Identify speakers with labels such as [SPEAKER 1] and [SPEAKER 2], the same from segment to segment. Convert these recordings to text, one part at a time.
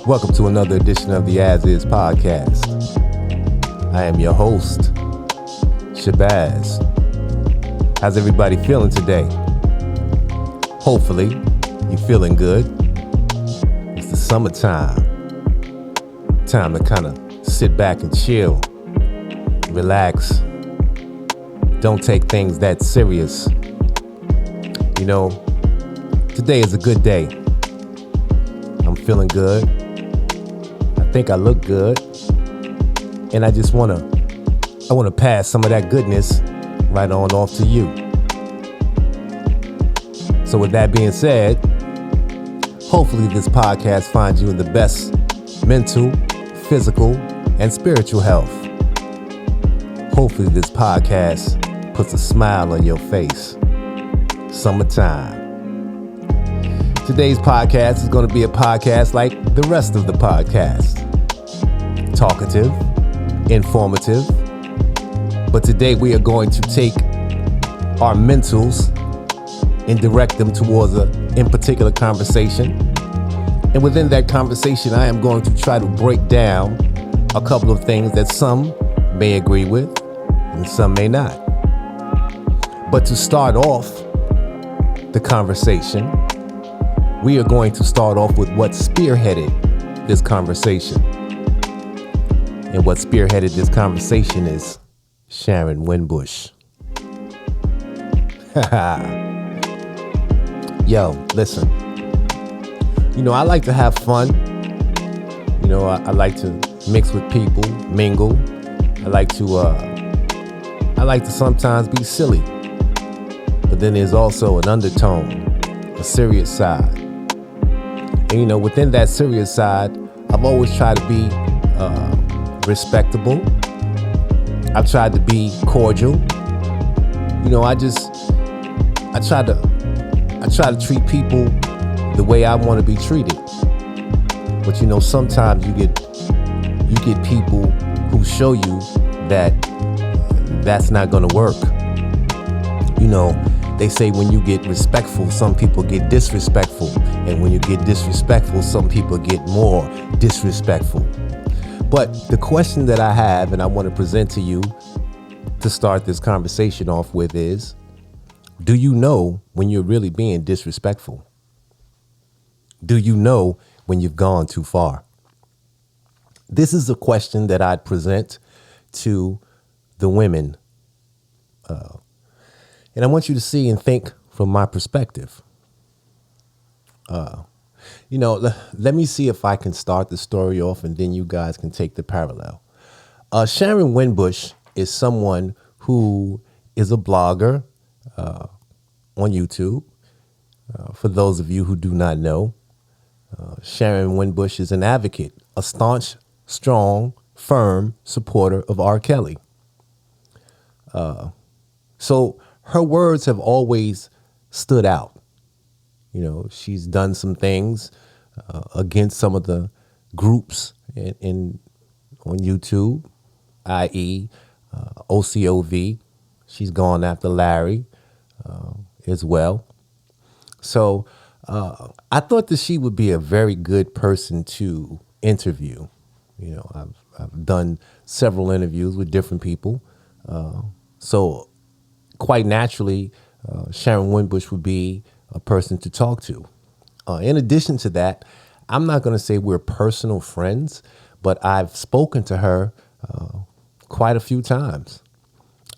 [SPEAKER 1] Welcome to another edition of the AsIs podcast. I am your host, Shabazz. How's everybody feeling today? Hopefully, you're feeling good. It's the summertime. Time to kind of sit back and chill, relax. Don't take things that serious. You know, today is a good day. I'm feeling good. I think I look good. And I just want to pass some of that goodness right on off to you. So with that being said, hopefully this podcast finds you in the best mental, physical, and spiritual health. Hopefully this podcast puts a smile on your face. Summertime. Today's podcast is going to be a podcast like the rest of the podcast. Talkative, informative. But today we are going to take our mentals and direct them towards in particular conversation. And within that conversation, I am going to try to break down a couple of things that some may agree with and some may not. But to start off the conversation, we are going to start off with what spearheaded this conversation. And what spearheaded this conversation is Sharon Winbush. Yo, listen. You know, I like to have fun. You know, I like to mix with people, mingle. I like to sometimes be silly. But then there's also an undertone, a serious side. And you know, within that serious side, I've always tried to be respectable. I've tried to be cordial. You know, I try to treat people the way I want to be treated. But you know, sometimes you get people who show you that that's not going to work. You know, they say when you get respectful, some people get disrespectful. And when you get disrespectful, some people get more disrespectful. But the question that I have and I want to present to you to start this conversation off with is, do you know when you're really being disrespectful? Do you know when you've gone too far? This is a question that I'd present to the women. And I want you to see and think from my perspective. You know, let me see if I can start the story off and then you guys can take the parallel. Sharon Winbush is someone who is a blogger on YouTube. For those of you who do not know, Sharon Winbush is an advocate, a staunch, strong, firm supporter of R. Kelly. So her words have always stood out. You know, she's done some things against some of the groups on YouTube, i.e. OCOV. She's gone after Larry as well. So I thought that she would be a very good person to interview. You know, I've done several interviews with different people. So quite naturally, Sharon Winbush would be a person to talk to. In addition to that, I'm not going to say we're personal friends, but I've spoken to her quite a few times.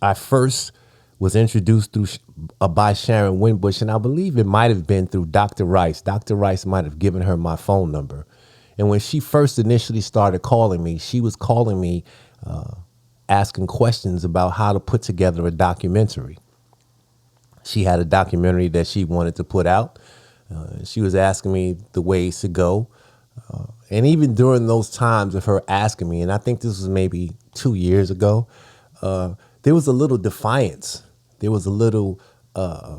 [SPEAKER 1] I first was introduced by Sharon Winbush, and I believe it might have been through Dr. Rice. Dr. Rice might have given her my phone number. And when she first initially started calling me, she was calling me asking questions about how to put together a documentary. She had a documentary that she wanted to put out. She was asking me the ways to go. And even during those times of her asking me, and I think this was maybe 2 years ago, there was a little defiance. There was a little, I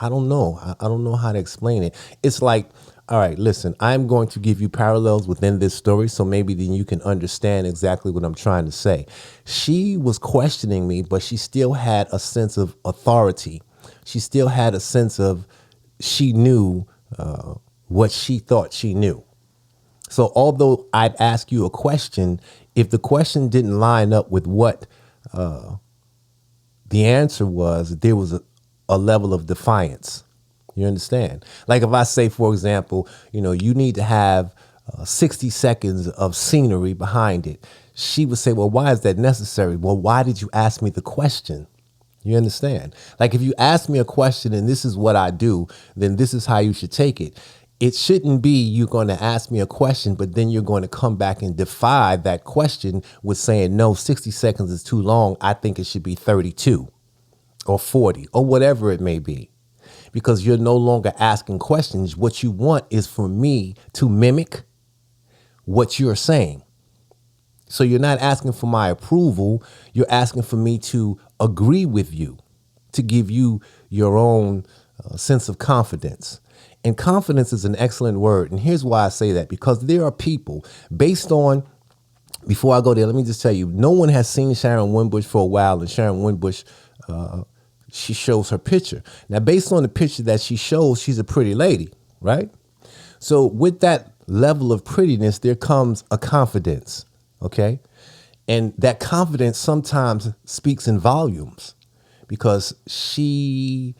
[SPEAKER 1] don't know. I don't know how to explain it. It's like, all right, listen, I'm going to give you parallels within this story, so maybe then you can understand exactly what I'm trying to say. She was questioning me, but she still had a sense of authority. She still had a sense of she knew what she thought she knew. So although I'd ask you a question, if the question didn't line up with what the answer was, there was a level of defiance. You understand? Like if I say, for example, you need to have 60 seconds of scenery behind it. She would say, well, why is that necessary? Well, why did you ask me the question? You understand? Like if you ask me a question and this is what I do, then this is how you should take it. It shouldn't be you're going to ask me a question, but then you're going to come back and defy that question with saying, no, 60 seconds is too long. I think it should be 32 or 40 or whatever it may be, because you're no longer asking questions. What you want is for me to mimic what you're saying. So you're not asking for my approval. You're asking for me to agree with you, to give you your own sense of confidence. And confidence is an excellent word. And here's why I say that, because there are people based on, before I go there, let me just tell you, no one has seen Sharon Winbush for a while. And Sharon Winbush, she shows her picture. Now, based on the picture that she shows, she's a pretty lady, right? So with that level of prettiness, there comes a confidence, okay? And that confidence sometimes speaks in volumes, because she,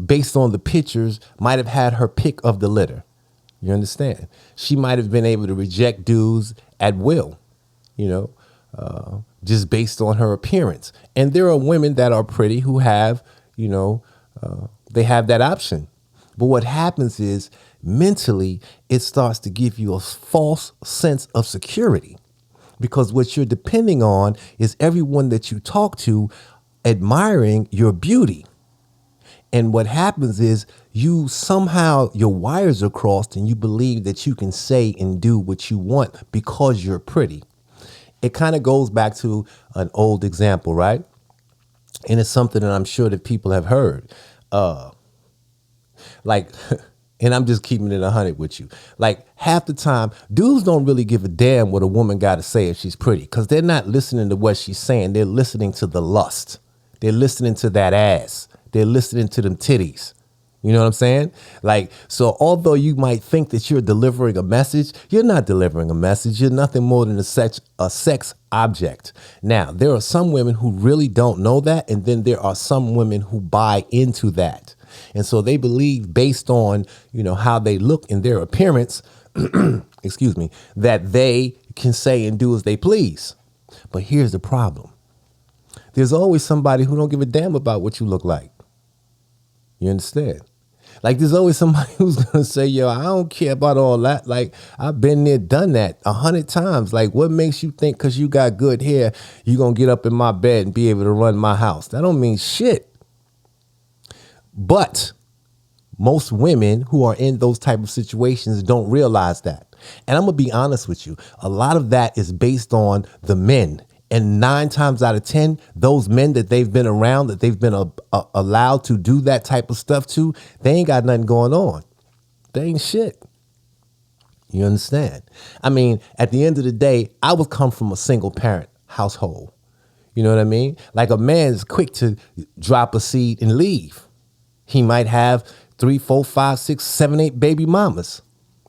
[SPEAKER 1] based on the pictures, might have had her pick of the litter. You understand? She might have been able to reject dudes at will, just based on her appearance. And there are women that are pretty who have, they have that option. But what happens is mentally, it starts to give you a false sense of security, because what you're depending on is everyone that you talk to admiring your beauty. And what happens is you somehow, your wires are crossed and you believe that you can say and do what you want because you're pretty. It kind of goes back to an old example, right? And it's something that I'm sure that people have heard. And I'm just keeping it 100 with you. Like half the time, dudes don't really give a damn what a woman got to say if she's pretty, because they're not listening to what she's saying. They're listening to the lust. They're listening to that ass. They're listening to them titties. You know what I'm saying? Like, so although you might think that you're delivering a message, you're not delivering a message. You're nothing more than a sex object. Now, there are some women who really don't know that. And then there are some women who buy into that. And so they believe, based on, how they look in their appearance, excuse me, that they can say and do as they please. But here's the problem. There's always somebody who don't give a damn about what you look like. You understand? Like there's always somebody who's going to say, yo, I don't care about all that. Like I've been there, done that 100 times. Like what makes you think because you got good hair, you're going to get up in my bed and be able to run my house? That don't mean shit. But most women who are in those type of situations don't realize that. And I'm going to be honest with you. A lot of that is based on the men. And 9 times out of 10, those men that they've been around, that they've been allowed to do that type of stuff to, they ain't got nothing going on. They ain't shit. You understand? I mean, at the end of the day, I would come from a single parent household. You know what I mean? Like a man's quick to drop a seed and leave. He might have 3, 4, 5, 6, 7, 8 baby mamas.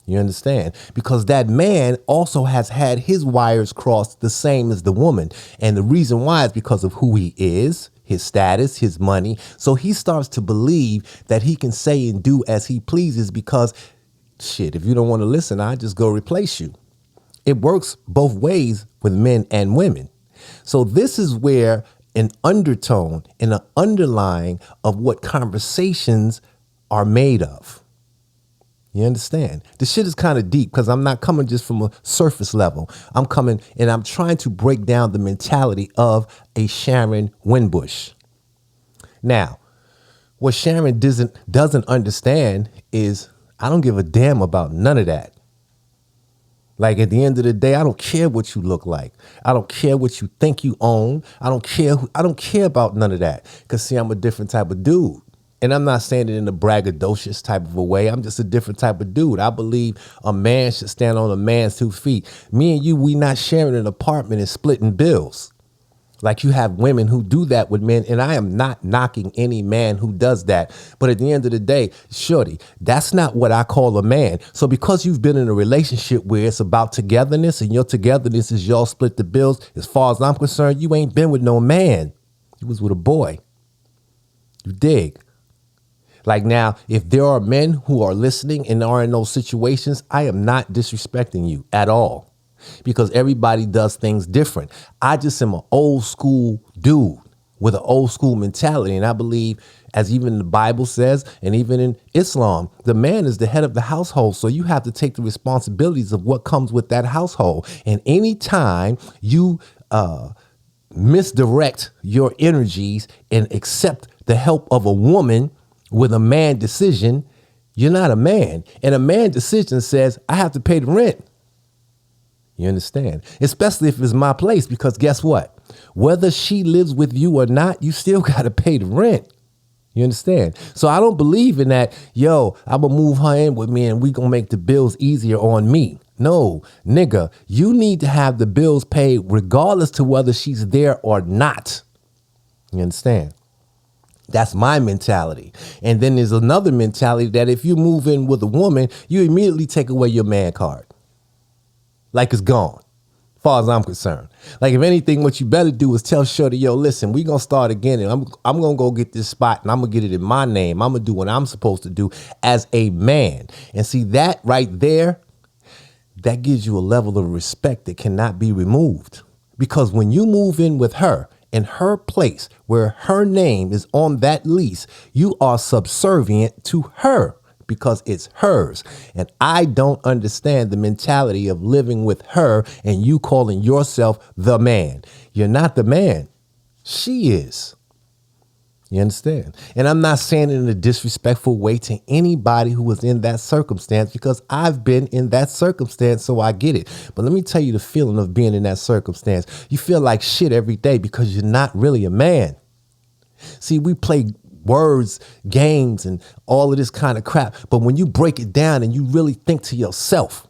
[SPEAKER 1] You understand? Because that man also has had his wires crossed the same as the woman. And the reason why is because of who he is, his status, his money. So he starts to believe that he can say and do as he pleases because, shit, if you don't want to listen, I just go replace you. It works both ways with men and women. So this is where an undertone and an underlying of what conversations are made of. You understand? The shit is kind of deep because I'm not coming just from a surface level. I'm coming and I'm trying to break down the mentality of a Sharon Winbush. Now, what Sharon doesn't understand is I don't give a damn about none of that. Like at the end of the day, I don't care what you look like. I don't care what you think you own. I don't care about none of that. Because see, I'm a different type of dude. And I'm not saying it in a braggadocious type of a way. I'm just a different type of dude. I believe a man should stand on a man's 2 feet. Me and you, we not sharing an apartment and splitting bills. Like you have women who do that with men, and I am not knocking any man who does that. But at the end of the day, shorty, that's not what I call a man. So because you've been in a relationship where it's about togetherness and your togetherness is y'all split the bills, as far as I'm concerned, you ain't been with no man. You was with a boy. You dig? Like now, if there are men who are listening and are in those situations, I am not disrespecting you at all. Because everybody does things different. I just am an old school dude with an old school mentality. And I believe, as even the Bible says, and even in Islam, the man is the head of the household. So you have to take the responsibilities of what comes with that household. And anytime you misdirect your energies and accept the help of a woman with a man decision, you're not a man. And a man decision says, I have to pay the rent. You understand? Especially if it's my place, because guess what? Whether she lives with you or not, you still got to pay the rent. You understand? So I don't believe in that, yo, I'm going to move her in with me and we going to make the bills easier on me. No, nigga, you need to have the bills paid regardless to whether she's there or not. You understand? That's my mentality. And then there's another mentality that if you move in with a woman, you immediately take away your man card. Like it's gone, as far as I'm concerned. Like if anything, what you better do is tell shorty, yo, listen, we gonna start again, and I'm gonna go get this spot, and I'm gonna get it in my name. I'm gonna do what I'm supposed to do as a man. And see that right there, that gives you a level of respect that cannot be removed. Because when you move in with her in her place, where her name is on that lease, you are subservient to her. Because it's hers. And I don't understand the mentality of living with her and you calling yourself the man. You're not the man. She is. You understand? And I'm not saying it in a disrespectful way to anybody who was in that circumstance, because I've been in that circumstance, so I get it. But let me tell you the feeling of being in that circumstance. You feel like shit every day because you're not really a man. See, we play words, games, and all of this kind of crap. But when you break it down and you really think to yourself,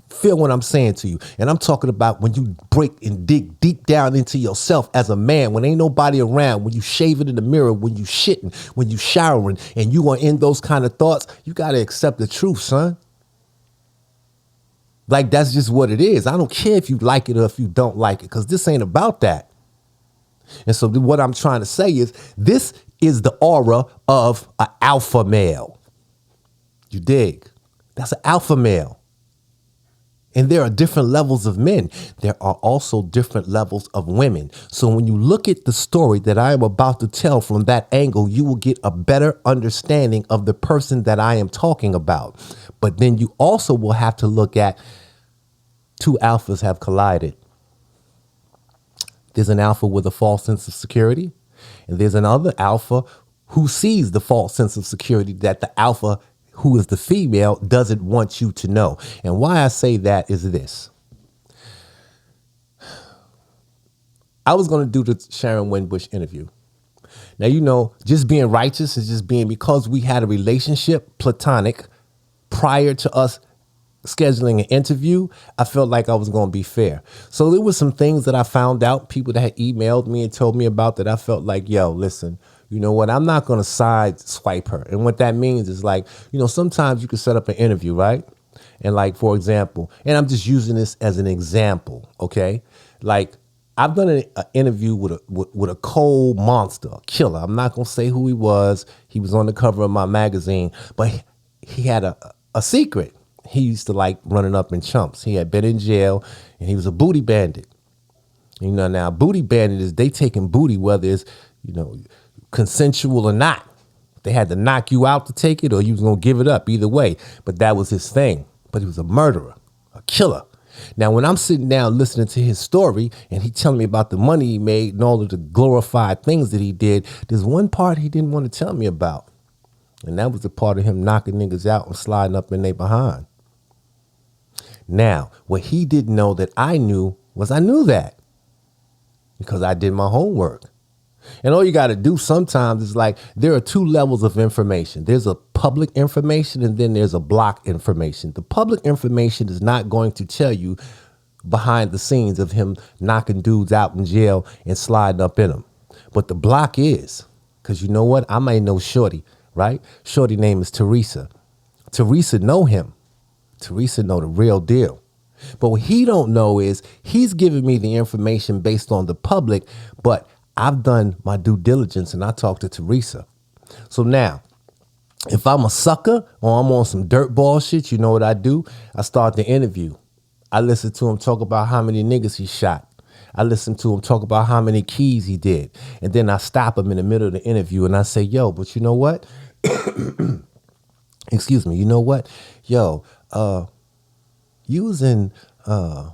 [SPEAKER 1] feel what I'm saying to you. And I'm talking about when you break and dig deep down into yourself as a man, when ain't nobody around, when you shaving in the mirror, when you shitting, when you showering, and you are in those kind of thoughts, you got to accept the truth, son. Like, that's just what it is. I don't care if you like it or if you don't like it, because this ain't about that. And so what I'm trying to say is this is the aura of an alpha male. You dig? That's an alpha male. And there are different levels of men. There are also different levels of women. So when you look at the story that I am about to tell from that angle, you will get a better understanding of the person that I am talking about. But then you also will have to look at two alphas have collided. There's an alpha with a false sense of security, and there's another alpha who sees the false sense of security that the alpha, who is the female, doesn't want you to know. And why I say that is this. I was going to do the Sharon Winbush interview. Now, you know, just being righteous is just being, because we had a relationship, platonic, prior to us scheduling an interview, I felt like I was going to be fair. So there were some things that I found out, people that had emailed me and told me about, that I felt like, yo, listen, you know what? I'm not going to side swipe her. And what that means is, like, you know, sometimes you can set up an interview, right? And like, for example, and I'm just using this as an example, okay? Like, I've done an interview with a cold monster, a killer. I'm not going to say who he was. He was on the cover of my magazine, but he had a secret. He used to like running up in chumps. He had been in jail, and he was a booty bandit. You know, now booty bandit is, they taking booty, whether it's, you know, consensual or not. They had to knock you out to take it, or you was going to give it up, either way. But that was his thing. But he was a murderer, a killer. Now, when I'm sitting down listening to his story and he telling me about the money he made and all of the glorified things that he did, there's one part he didn't want to tell me about. And that was the part of him knocking niggas out and sliding up in their behind. Now, what he didn't know that I knew was I knew that, because I did my homework. And all you got to do sometimes is, like, there are two levels of information. There's a public information, and then there's a block information. The public information is not going to tell you behind the scenes of him knocking dudes out in jail and sliding up in them. But the block is, because you know what? I might know Shorty, right? Shorty name is Teresa. Teresa know him. Teresa know the real deal. But what he don't know is he's giving me the information based on the public, but I've done my due diligence and I talked to Teresa. So now, if I'm a sucker or I'm on some dirtball shit, you know what I do? I start the interview. I listen to him talk about how many niggas he shot. I listen to him talk about how many keys he did. And then I stop him in the middle of the interview and I say, yo, but you know what? Excuse me, you know what? Yo, you was in a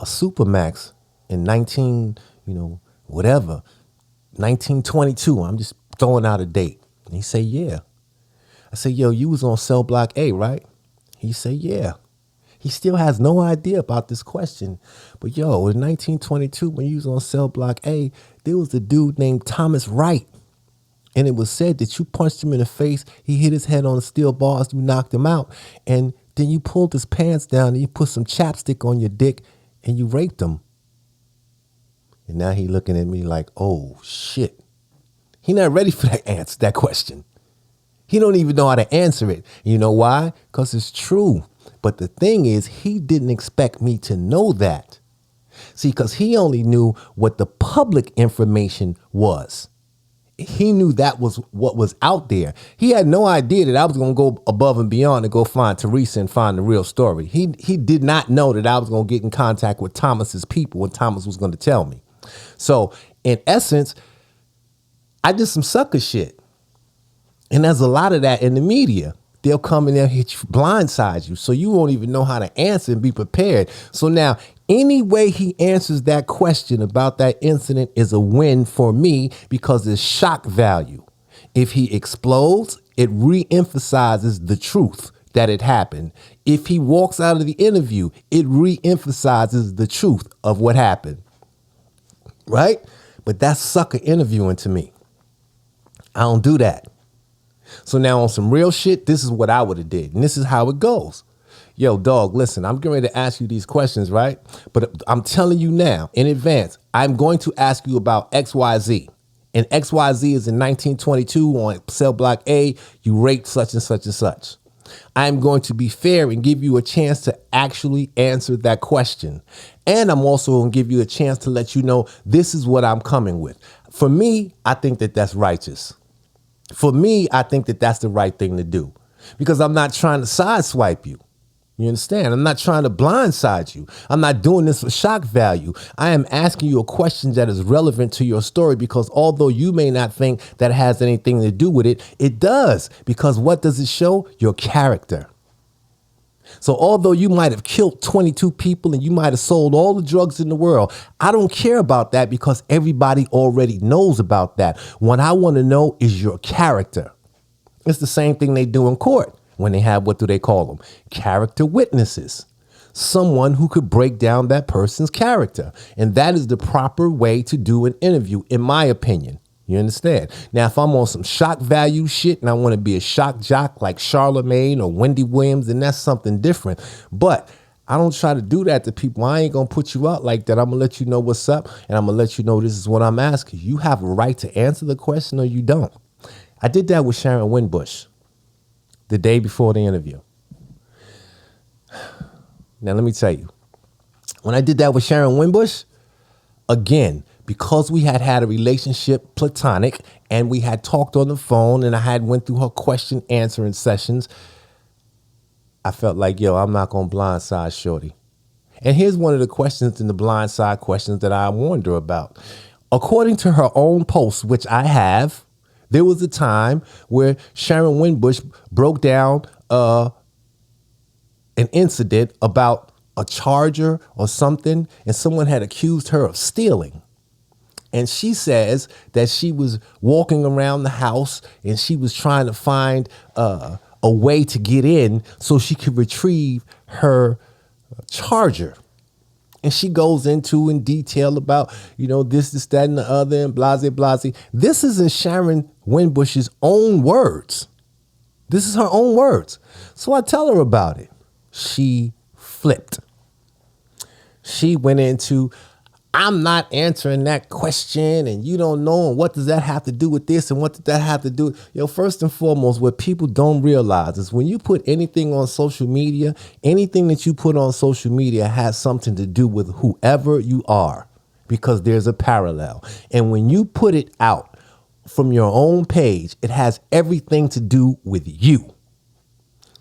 [SPEAKER 1] Supermax in 1922. I'm just throwing out a date. And he say, yeah. I say, yo, you was on cell block A, right? He say, yeah. He still has no idea about this question. But yo, in 1922, when you was on cell block A, there was a dude named Thomas Wright. And it was said that you punched him in the face. He hit his head on the steel bars. You knocked him out. And then you pulled his pants down and you put some chapstick on your dick and you raped him. And now he looking at me like, oh, shit. He not ready for that answer, that question. He don't even know how to answer it. You know why? Because it's true. But the thing is, he didn't expect me to know that. See, because he only knew what the public information was. He knew that was what was out there. He had no idea that I was going to go above and beyond to go find Teresa and find the real story. He did not know that I was going to get in contact with Thomas's people and Thomas was going to tell me. So in essence, I did some sucker shit. And there's a lot of that in the media. They'll come in there and hit you, blindside you, so you won't even know how to answer and be prepared. So now, any way he answers that question about that incident is a win for me because it's shock value. If he explodes, it re-emphasizes the truth that it happened. If he walks out of the interview, it re-emphasizes the truth of what happened. Right? But that's sucker interviewing to me. I don't do that. So now on some real shit, this is what I would have did. And this is how it goes. Yo, dog, listen, I'm getting ready to ask you these questions, right? But I'm telling you now in advance, I'm going to ask you about XYZ. And XYZ is in 1922 on cell block A, you raped such and such and such. I'm going to be fair and give you a chance to actually answer that question. And I'm also going to give you a chance to let you know this is what I'm coming with. For me, I think that that's righteous. For me, I think that that's the right thing to do because I'm not trying to sideswipe you. You understand? I'm not trying to blindside you. I'm not doing this for shock value. I am asking you a question that is relevant to your story because although you may not think that has anything to do with it, it does. Because what does it show? Your character. So although you might have killed 22 people and you might have sold all the drugs in the world, I don't care about that because everybody already knows about that. What I want to know is your character. It's the same thing they do in court when they have, what do they call them? Character witnesses. Someone who could break down that person's character. And that is the proper way to do an interview, in my opinion. You understand? Now, if I'm on some shock value shit and I want to be a shock jock like Charlemagne or Wendy Williams, then that's something different. But I don't try to do that to people. I ain't going to put you out like that. I'm going to let you know what's up and I'm going to let you know this is what I'm asking. You have a right to answer the question or you don't. I did that with Sharon Winbush the day before the interview. Now, let me tell you, when I did that with Sharon Winbush, again, because we had a relationship platonic and we had talked on the phone and I had went through her question answering sessions, I felt like, yo, I'm not going to blindside Shorty. And here's one of the questions in the blindside questions that I wonder about. According to her own post, which I have, there was a time where Sharon Winbush broke down an incident about a charger or something, and someone had accused her of stealing. And she says that she was walking around the house and she was trying to find a way to get in so she could retrieve her charger. And she goes into in detail about, this, that, and the other, and blase, blase. This is in Sharon Winbush's own words. This is her own words. So I tell her about it. She flipped. She went into, I'm not answering that question, and you don't know, and what does that have to do with this, and what does that have to do? First and foremost, what people don't realize is when you put anything on social media, anything that you put on social media has something to do with whoever you are, because there's a parallel. And when you put it out from your own page, it has everything to do with you.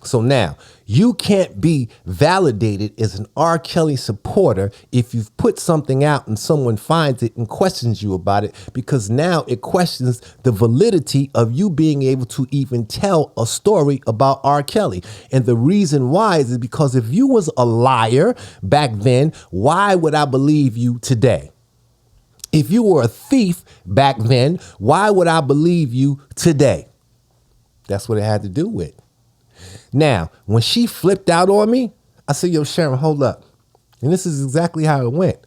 [SPEAKER 1] So now, you can't be validated as an R. Kelly supporter if you've put something out and someone finds it and questions you about it, because now it questions the validity of you being able to even tell a story about R. Kelly. And the reason why is because if you was a liar back then, why would I believe you today? If you were a thief back then, why would I believe you today? That's what it had to do with. Now, when she flipped out on me, I said, yo, Sharon, hold up. And this is exactly how it went.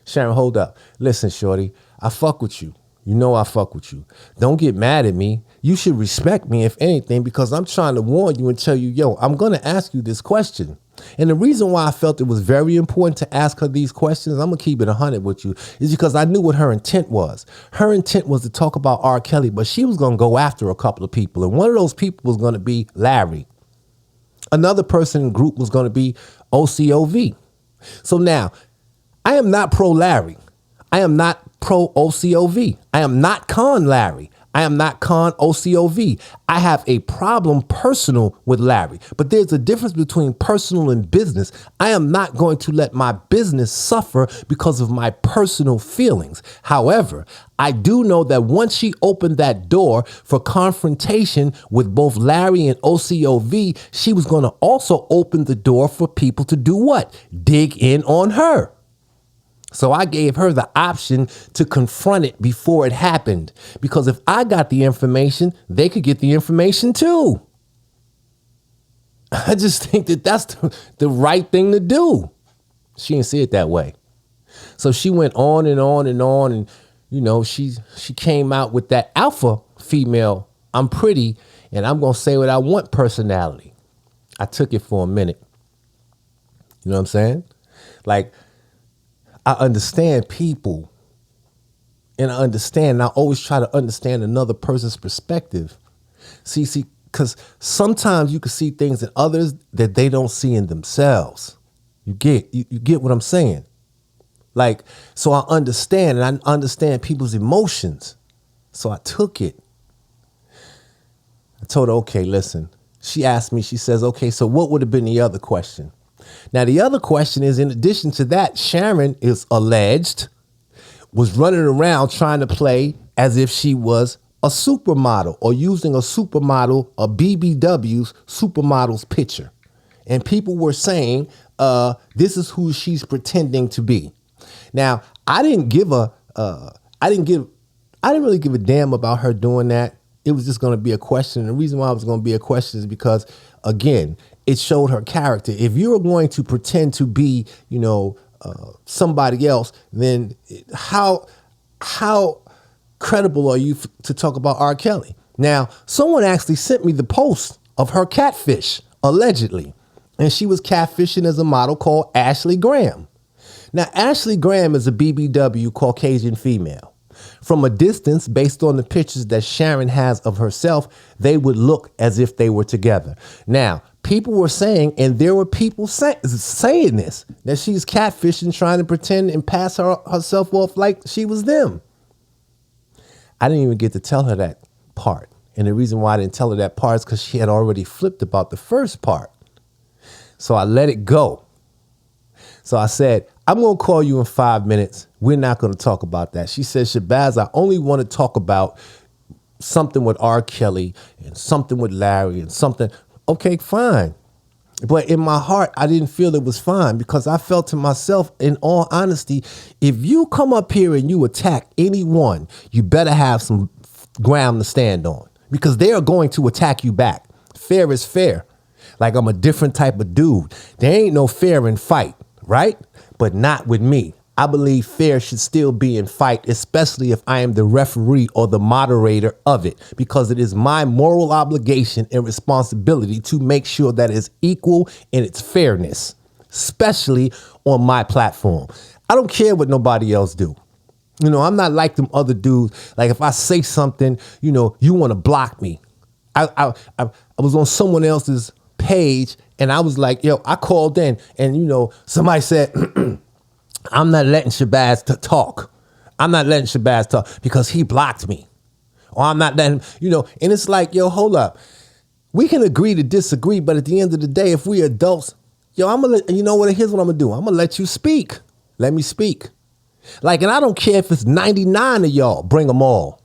[SPEAKER 1] Sharon, hold up. Listen, shorty, I fuck with you. You know I fuck with you. Don't get mad at me. You should respect me, if anything, because I'm trying to warn you and tell you, yo, I'm going to ask you this question. And the reason why I felt it was very important to ask her these questions, I'm going to keep it 100 with you, is because I knew what her intent was. Her intent was to talk about R. Kelly, but she was going to go after a couple of people. And one of those people was going to be Larry. Another person in the group was going to be OCOV. So now, I am not pro Larry. I am not pro OCOV. I am not con Larry. I am not con OCOV. I have a problem personal with Larry, but there's a difference between personal and business. I am not going to let my business suffer because of my personal feelings. However, I do know that once she opened that door for confrontation with both Larry and OCOV, she was going to also open the door for people to do what? Dig in on her. So I gave her the option to confront it before it happened, because if I got the information, they could get the information too. I just think that that's the right thing to do. She didn't see it that way. So she went on and on and on. And, she came out with that alpha female, I'm pretty, and I'm going to say what I want personality. I took it for a minute. You know what I'm saying? Like, I understand people, and I always try to understand another person's perspective. See, because sometimes you can see things in others that they don't see in themselves. You get what I'm saying? Like, so I understand, and I understand people's emotions. So I took it. I told her, okay, listen. She asked me, she says, okay, so what would have been the other question? Now, the other question is, in addition to that, Sharon is alleged was running around trying to play as if she was a supermodel, or using a supermodel, a BBW's supermodel's picture. And people were saying, this is who she's pretending to be. Now, I didn't really give a damn about her doing that. It was just going to be a question. And the reason why it was going to be a question is because, again, it showed her character. If you were going to pretend to be, somebody else, then how credible are you to talk about R. Kelly? Now, someone actually sent me the post of her catfish, allegedly. And she was catfishing as a model called Ashley Graham. Now, Ashley Graham is a BBW Caucasian female. From a distance, based on the pictures that Sharon has of herself, they would look as if they were together. Now, people were saying, and there were people saying this, that she's catfishing, trying to pretend and pass herself off like she was them. I didn't even get to tell her that part. And the reason why I didn't tell her that part is because she had already flipped about the first part. So I let it go. So I said, I'm going to call you in 5 minutes. We're not going to talk about that. She said, Shabazz, I only want to talk about something with R. Kelly and something with Larry and something. Okay, fine. But in my heart, I didn't feel it was fine, because I felt to myself, in all honesty, if you come up here and you attack anyone, you better have some ground to stand on, because they are going to attack you back. Fair is fair. Like, I'm a different type of dude. There ain't no fair in fight, right? But not with me. I believe fair should still be in fight, especially if I am the referee or the moderator of it, because it is my moral obligation and responsibility to make sure that it's equal in its fairness, especially on my platform. I don't care what nobody else do. You know, I'm not like them other dudes. Like if I say something, you know, you want to block me. I was on someone else's page and I was like, yo, I called in and, you know, somebody said, I'm not letting Shabazz talk. I'm not letting Shabazz talk because he blocked me. Or I'm not letting, you know, and it's like, yo, hold up. We can agree to disagree, but at the end of the day, if we adults, yo, I'm going to, you know what, here's what I'm going to do. I'm going to let you speak. Let me speak. Like, and I don't care if it's 99 of y'all, bring them all.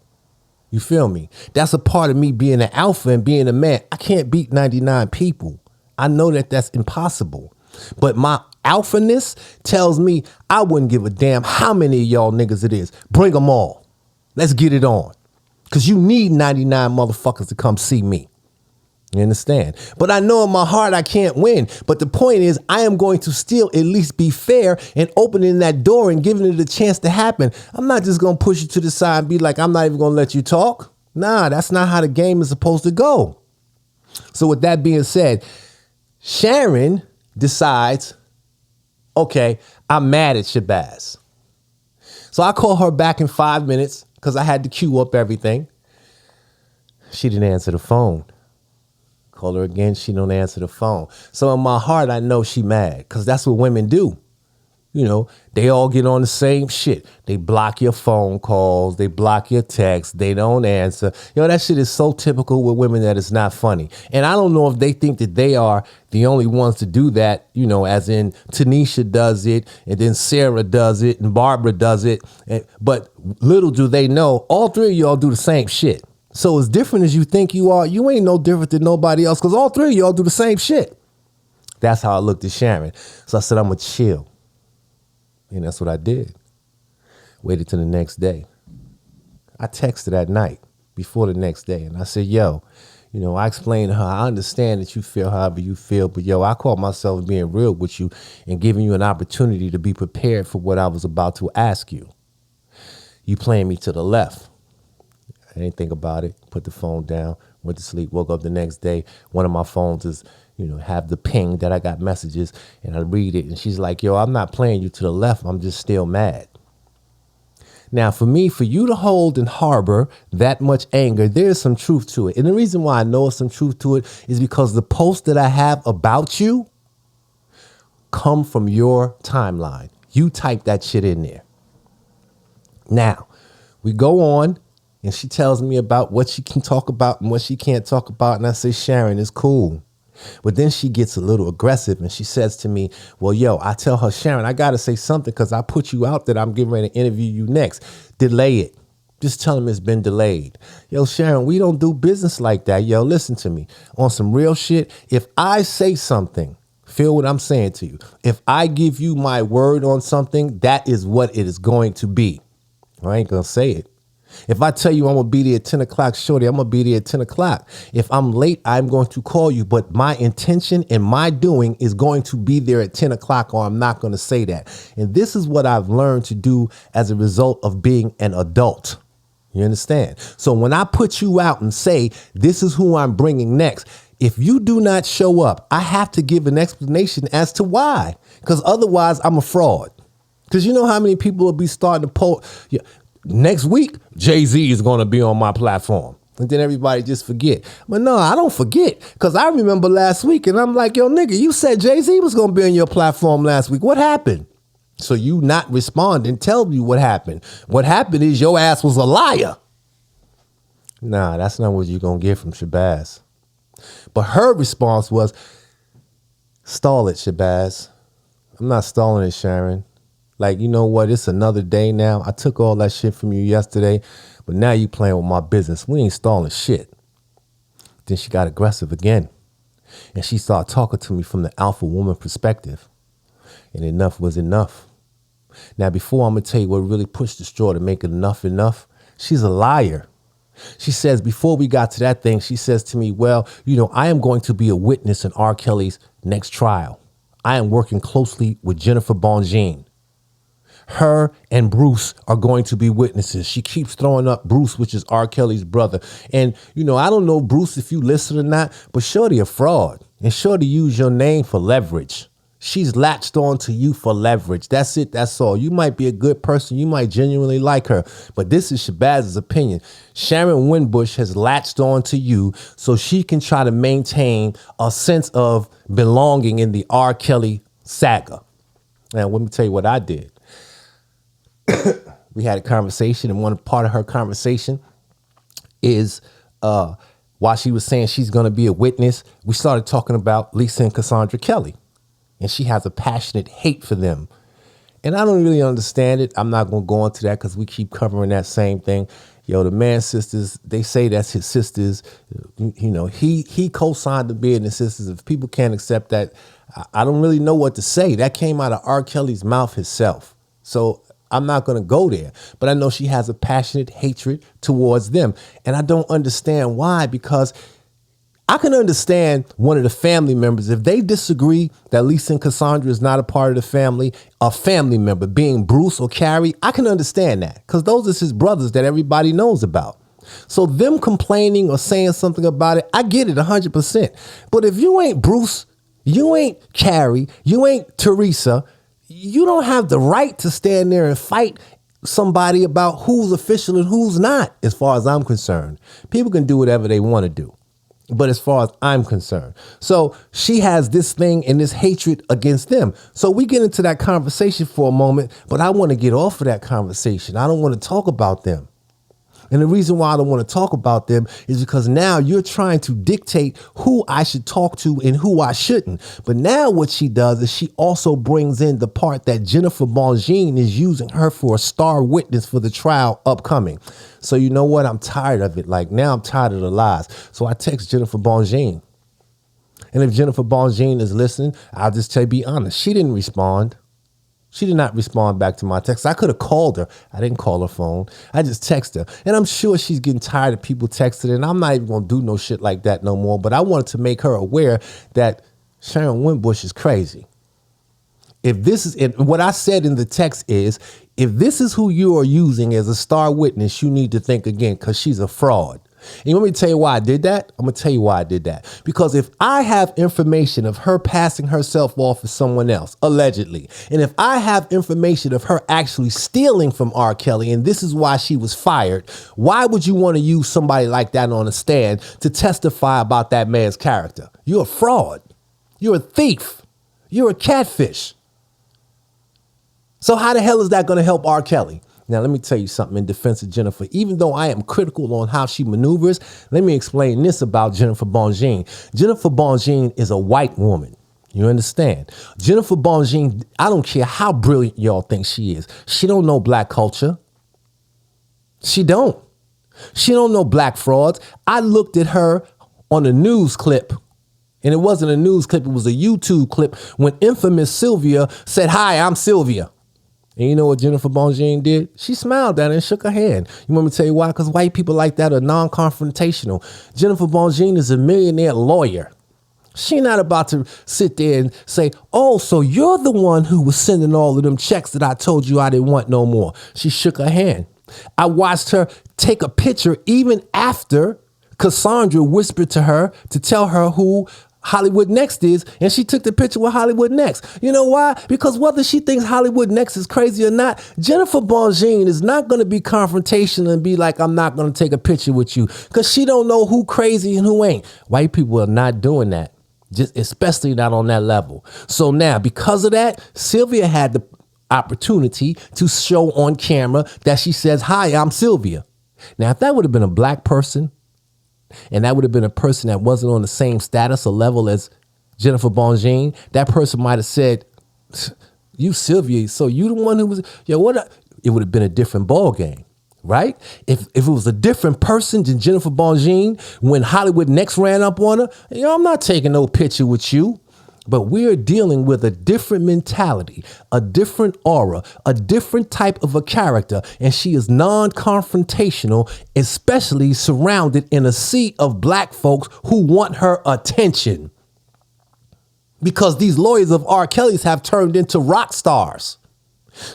[SPEAKER 1] You feel me? That's a part of me being an alpha and being a man. I can't beat 99 people. I know that that's impossible. But my alphaness tells me I wouldn't give a damn how many of y'all niggas it is. Bring them all. Let's get it on. Because you need 99 motherfuckers to come see me. You understand? But I know in my heart I can't win. But the point is I am going to still at least be fair and opening that door and giving it a chance to happen. I'm not just going to push you to the side and be like, I'm not even going to let you talk. Nah, that's not how the game is supposed to go. So with that being said, Sharon decides, okay, I'm mad at Shabazz. So I call her back in 5 minutes because I had to queue up everything. She didn't answer the phone. Call her again, she don't answer the phone. So in my heart, I know she mad because that's what women do. You know, they all get on the same shit. They block your phone calls. They block your texts. They don't answer. Yo, that shit is so typical with women that it's not funny. And I don't know if they think that they are the only ones to do that, you know, as in Tanisha does it, and then Sarah does it, and Barbara does it. But little do they know, all three of y'all do the same shit. So as different as you think you are, you ain't no different than nobody else because all three of y'all do the same shit. That's how I looked at Sharon. So I said, I'm going to chill. And that's what I did. Waited till the next day. I texted that night before the next day. And I said, yo, you know, I explained to her, I understand that you feel however you feel, but yo, I caught myself being real with you and giving you an opportunity to be prepared for what I was about to ask you. You playing me to the left. I didn't think about it, put the phone down, went to sleep, woke up the next day. One of my phones is, you know, have the ping that I got messages and I read it. And she's like, yo, I'm not playing you to the left. I'm just still mad. Now, for me, for you to hold and harbor that much anger, there's some truth to it. And the reason why I know there's some truth to it is because the posts that I have about you come from your timeline. You type that shit in there. Now, we go on. And she tells me about what she can talk about and what she can't talk about. And I say, Sharon, it's cool. But then she gets a little aggressive and she says to me, well, yo, I tell her, Sharon, I got to say something because I put you out that I'm getting ready to interview you next. Delay it. Just tell him it's been delayed. Yo, Sharon, we don't do business like that. Yo, listen to me. On some real shit, if I say something, feel what I'm saying to you. If I give you my word on something, that is what it is going to be. I ain't going to say it. If I tell you I'm going to be there at 10 o'clock, shorty, I'm going to be there at 10 o'clock. If I'm late, I'm going to call you. But my intention and my doing is going to be there at 10 o'clock or I'm not going to say that. And this is what I've learned to do as a result of being an adult. You understand? So when I put you out and say, this is who I'm bringing next, if you do not show up, I have to give an explanation as to why. Because otherwise, I'm a fraud. Because you know how many people will be starting to post... Yeah, next week, Jay-Z is going to be on my platform. And then everybody just forget. But no, I don't forget. Because I remember last week and I'm like, yo, nigga, you said Jay-Z was going to be on your platform last week. What happened? So you not responding, tell me what happened. What happened is your ass was a liar. Nah, that's not what you're going to get from Shabazz. But her response was, stall it, Shabazz. I'm not stalling it, Sharon. Like, you know what? It's another day now. I took all that shit from you yesterday, but now you playing with my business. We ain't stalling shit. Then she got aggressive again. And she started talking to me from the alpha woman perspective. And enough was enough. Now, before I'm going to tell you what really pushed the straw to make it enough, she's a liar. She says, before we got to that thing, she says to me, well, you know, I am going to be a witness in R. Kelly's next trial. I am working closely with Jennifer Bonjean. Her and Bruce are going to be witnesses. She keeps throwing up Bruce, which is R. Kelly's brother. And, you know, I don't know, Bruce, if you listen or not, but Shorty a fraud. And Shorty use your name for leverage. She's latched on to you for leverage. That's it. That's all. You might be a good person. You might genuinely like her. But this is Shabazz's opinion. Sharon Winbush has latched on to you so she can try to maintain a sense of belonging in the R. Kelly saga. Now, let me tell you what I did. We had a conversation, and one part of her conversation is while she was saying she's going to be a witness, we started talking about Lisa and Cassandra Kelly. And she has a passionate hate for them. And I don't really understand it. I'm not going to go into that because we keep covering that same thing. Yo, the Mann sisters, they say that's his sisters. You know, he co-signed the being his sisters. If people can't accept that, I don't really know what to say. That came out of R. Kelly's mouth himself. So I'm not going to go there. But I know she has a passionate hatred towards them. And I don't understand why, because I can understand one of the family members, if they disagree that Lisa and Cassandra is not a part of the family, a family member being Bruce or Carrie, I can understand that because those are his brothers that everybody knows about. So them complaining or saying something about it, I get it 100%. But if you ain't Bruce, you ain't Carrie, you ain't Teresa, you don't have the right to stand there and fight somebody about who's official and who's not, as far as I'm concerned. People can do whatever they want to do. But as far as I'm concerned. So she has this thing and this hatred against them. So we get into that conversation for a moment, but I want to get off of that conversation. I don't want to talk about them. And the reason why I don't want to talk about them is because now you're trying to dictate who I should talk to and who I shouldn't. But now what she does is she also brings in the part that Jennifer Bonjean is using her for a star witness for the trial upcoming. So you know what? I'm tired of it. Like now I'm tired of the lies. So I text Jennifer Bonjean. And if Jennifer Bonjean is listening, I'll just tell you, be honest. She didn't respond. She did not respond back to my text. I could have called her. I didn't call her phone. I just texted her. And I'm sure she's getting tired of people texting. And I'm not even going to do no shit like that no more. But I wanted to make her aware that Sharon Winbush is crazy. If this is, and what I said in the text is, if this is who you are using as a star witness, you need to think again because she's a fraud. And you want me to tell you why I did that? I'm going to tell you why I did that. Because if I have information of her passing herself off as someone else, allegedly, and if I have information of her actually stealing from R. Kelly, and this is why she was fired, why would you want to use somebody like that on a stand to testify about that man's character? You're a fraud. You're a thief. You're a catfish. So how the hell is that going to help R. Kelly? Now, let me tell you something in defense of Jennifer. Even though I am critical on how she maneuvers, let me explain this about Jennifer Bonjean. Jennifer Bonjean is a white woman. You understand? Jennifer Bonjean, I don't care how brilliant y'all think she is. She don't know black culture. She don't. She don't know black frauds. I looked at her on a news clip. And it wasn't a news clip. It was a YouTube clip when infamous Sylvia said, "Hi, I'm Sylvia." And you know what Jennifer Bonjean did? She smiled at her and shook her hand. You want me to tell you why? Because white people like that are non-confrontational. Jennifer Bonjean is a millionaire lawyer. She not about to sit there and say, "Oh, so you're the one who was sending all of them checks that I told you I didn't want no more." She shook her hand. I watched her take a picture even after Cassandra whispered to her to tell her who Hollywood Next is, and she took the picture with Hollywood Next. You know why? Because whether she thinks Hollywood Next is crazy or not, Jennifer Bonjean is not going to be confrontational and be like, "I'm not going to take a picture with you," because she don't know who crazy and who ain't. White people are not doing that, just especially not on that level. So now, because of that, Sylvia had the opportunity to show on camera that she says, "Hi, I'm Sylvia." Now, if that would have been a black person, and that would have been a person that wasn't on the same status or level as Jennifer Bonjean, that person might have said, "You Sylvia, so you the one who was," it would have been a different ball game, right? If it was a different person than Jennifer Bonjean, when Hollywood Next ran up on her, "I'm not taking no picture with you." But we're dealing with a different mentality, a different aura, a different type of a character. And she is non-confrontational, especially surrounded in a sea of black folks who want her attention. Because these lawyers of R. Kelly's have turned into rock stars.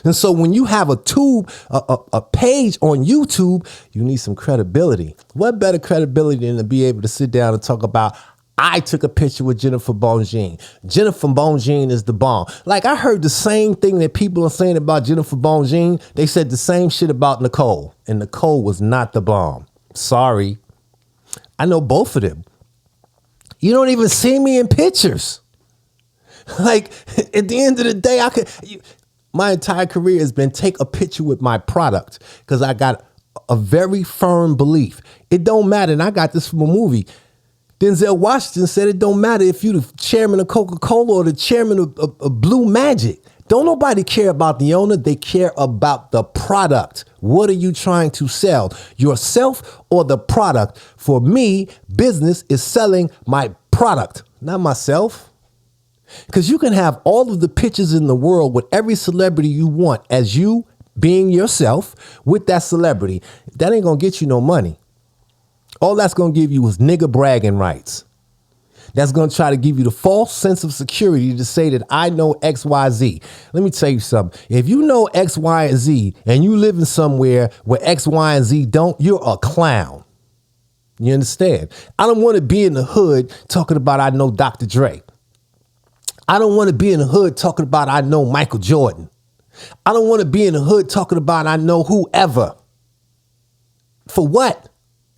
[SPEAKER 1] And so when you have a page on YouTube, you need some credibility. What better credibility than to be able to sit down and talk about, I took a picture with Jennifer Bonjean. Jennifer Bonjean is the bomb. Like, I heard the same thing that people are saying about Jennifer Bonjean. They said the same shit about Nicole. And Nicole was not the bomb. Sorry. I know both of them. You don't even see me in pictures. Like, at the end of the day, my entire career has been take a picture with my product because I got a very firm belief. It don't matter. And I got this from a movie. Denzel Washington said it don't matter if you're the chairman of Coca-Cola or the chairman of Blue Magic. Don't nobody care about the owner. They care about the product. What are you trying to sell? Yourself or the product? For me, business is selling my product, not myself. Because you can have all of the pictures in the world with every celebrity you want as you being yourself with that celebrity. That ain't going to get you no money. All that's going to give you is nigga bragging rights. That's going to try to give you the false sense of security to say that I know X, Y, Z. Let me tell you something. If you know X, Y, and Z and you live in somewhere where X, Y, and Z don't, you're a clown. You understand? I don't want to be in the hood talking about I know Dr. Dre. I don't want to be in the hood talking about I know Michael Jordan. I don't want to be in the hood talking about I know whoever. For what?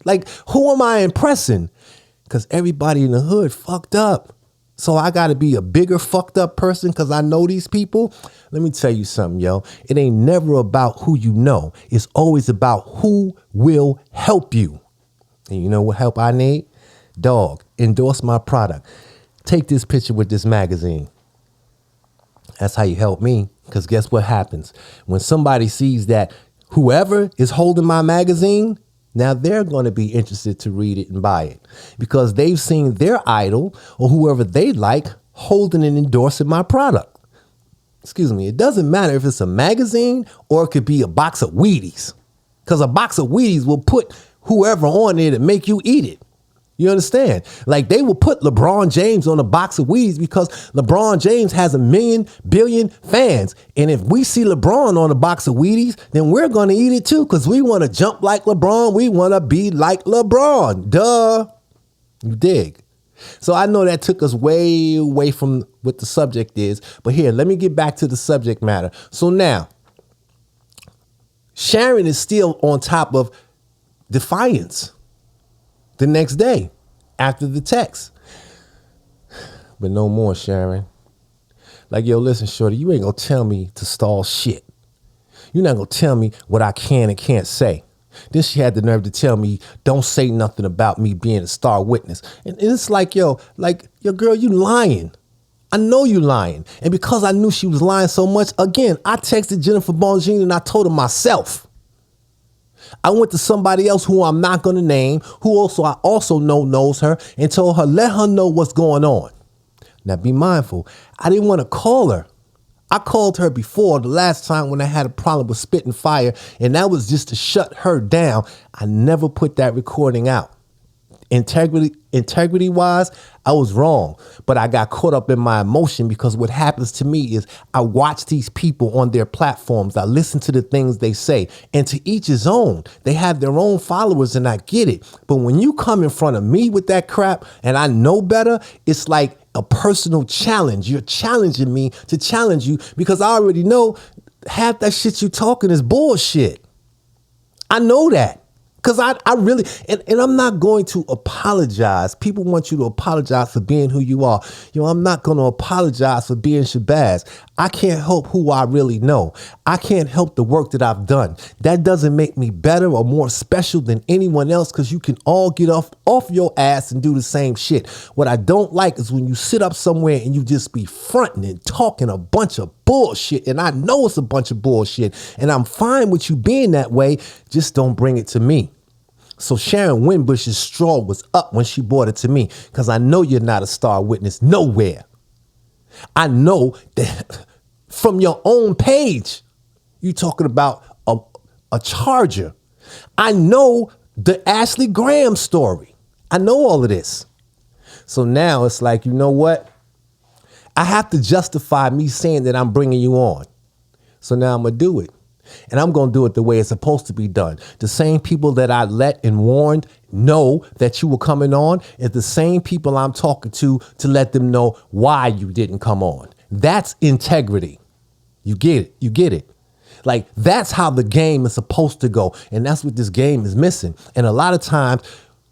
[SPEAKER 1] Like, who am I impressing? Because everybody in the hood fucked up. So I got to be a bigger fucked up person because I know these people. Let me tell you something, yo. It ain't never about who you know. It's always about who will help you. And you know what help I need? Dog, endorse my product. Take this picture with this magazine. That's how you help me. Because guess what happens? When somebody sees that whoever is holding my magazine, now they're going to be interested to read it and buy it because they've seen their idol or whoever they like holding and endorsing my product. Excuse me. It doesn't matter if it's a magazine or it could be a box of Wheaties because a box of Wheaties will put whoever on it and make you eat it. You understand? Like they will put LeBron James on a box of Wheaties because LeBron James has 1 billion fans. And if we see LeBron on a box of Wheaties, then we're going to eat it too because we want to jump like LeBron. We want to be like LeBron. Duh. You dig? So I know that took us way away from what the subject is. But here, let me get back to the subject matter. So now, Sharon is still on top of defiance. The next day after the text. But no more, Sharon. Like, yo, listen, shorty, you ain't gonna tell me to stall shit. You're not gonna tell me what I can and can't say. Then she had the nerve to tell me, don't say nothing about me being a star witness. And it's like, yo, girl, you lying. I know you lying. And because I knew she was lying so much, again, I texted Jennifer Bonjean and I told her myself. I went to somebody else who I'm not going to name, who I also know knows her, and told her, let her know what's going on. Now, be mindful. I didn't want to call her. I called her before the last time when I had a problem with spitting fire, and that was just to shut her down. I never put that recording out. Integrity wise, I was wrong, but I got caught up in my emotion because what happens to me is I watch these people on their platforms. I listen to the things they say, and to each his own. They have their own followers and I get it. But when you come in front of me with that crap and I know better, it's like a personal challenge. You're challenging me to challenge you because I already know half that shit you talking is bullshit. I know that. Because I really, and I'm not going to apologize. People want you to apologize for being who you are. I'm not going to apologize for being Shabazz. I can't help who I really know. I can't help the work that I've done. That doesn't make me better or more special than anyone else because you can all get off your ass and do the same shit. What I don't like is when you sit up somewhere and you just be fronting and talking a bunch of bullshit. And I know it's a bunch of bullshit. And I'm fine with you being that way. Just don't bring it to me. So Sharon Winbush's straw was up when she brought it to me because I know you're not a star witness nowhere. I know that from your own page, you talking about a charger. I know the Ashley Graham story. I know all of this. So now it's like, you know what? I have to justify me saying that I'm bringing you on. So now I'm going to do it. And I'm going to do it the way it's supposed to be done. The same people that I let and warned know that you were coming on is the same people I'm talking to let them know why you didn't come on. That's integrity. You get it. You get it. Like, that's how the game is supposed to go. And that's what this game is missing. And a lot of times,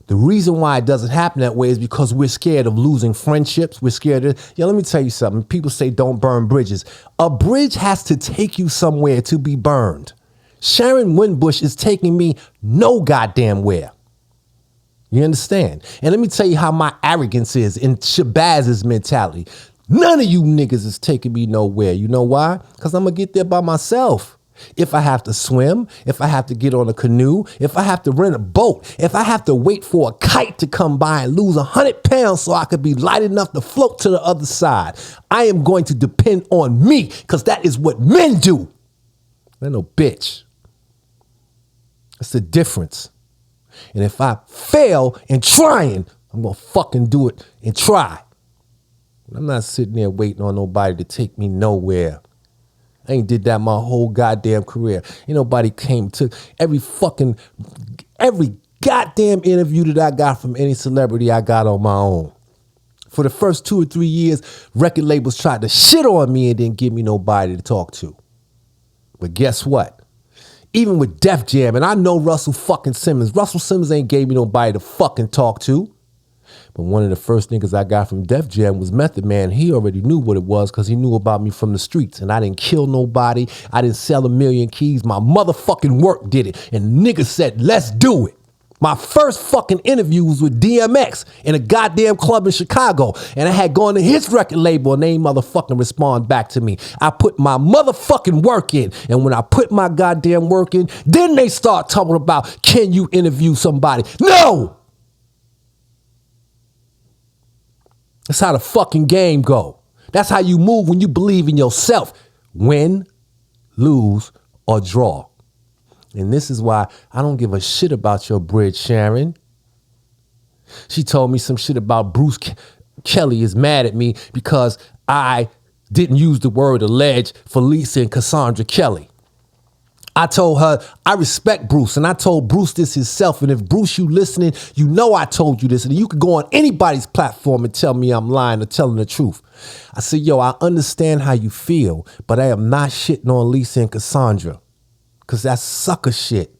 [SPEAKER 1] the reason why it doesn't happen that way is because we're scared of losing friendships. We're scared of, let me tell you something. People say don't burn bridges. A bridge has to take you somewhere to be burned. Sharon Winbush is taking me no goddamn where. You understand? And let me tell you how my arrogance is in Shabazz's mentality. None of you niggas is taking me nowhere. You know why? Because I'm going to get there by myself. If I have to swim, if I have to get on a canoe, if I have to rent a boat, if I have to wait for a kite to come by and lose 100 pounds so I could be light enough to float to the other side, I am going to depend on me because that is what men do. They're no bitch. That's the difference. And if I fail in trying, I'm going to fucking do it and try. I'm not sitting there waiting on nobody to take me nowhere. I ain't did that my whole goddamn career. Ain't nobody came to every goddamn interview that I got from any celebrity I got on my own. For the first 2 or 3 years, record labels tried to shit on me and didn't give me nobody to talk to. But guess what? Even with Def Jam, and I know Russell Simmons ain't gave me nobody to fucking talk to. But one of the first niggas I got from Def Jam was Method Man. He already knew what it was because he knew about me from the streets. And I didn't kill nobody. I didn't sell 1 million keys. My motherfucking work did it. And niggas said, let's do it. My first fucking interview was with DMX in a goddamn club in Chicago. And I had gone to his record label and they ain't motherfucking respond back to me. I put my motherfucking work in. And when I put my goddamn work in, then they start talking about, can you interview somebody? No! That's how the fucking game go. That's how you move when you believe in yourself. Win, lose, or draw. And this is why I don't give a shit about your bridge, Sharon. She told me some shit about Bruce Kelly is mad at me because I didn't use the word alleged for Lisa and Cassandra Kelly. I told her, I respect Bruce, and I told Bruce this himself. And if Bruce, you listening, you know I told you this. And you can go on anybody's platform and tell me I'm lying or telling the truth. I said, yo, I understand how you feel, but I am not shitting on Lisa and Cassandra because that's sucker shit.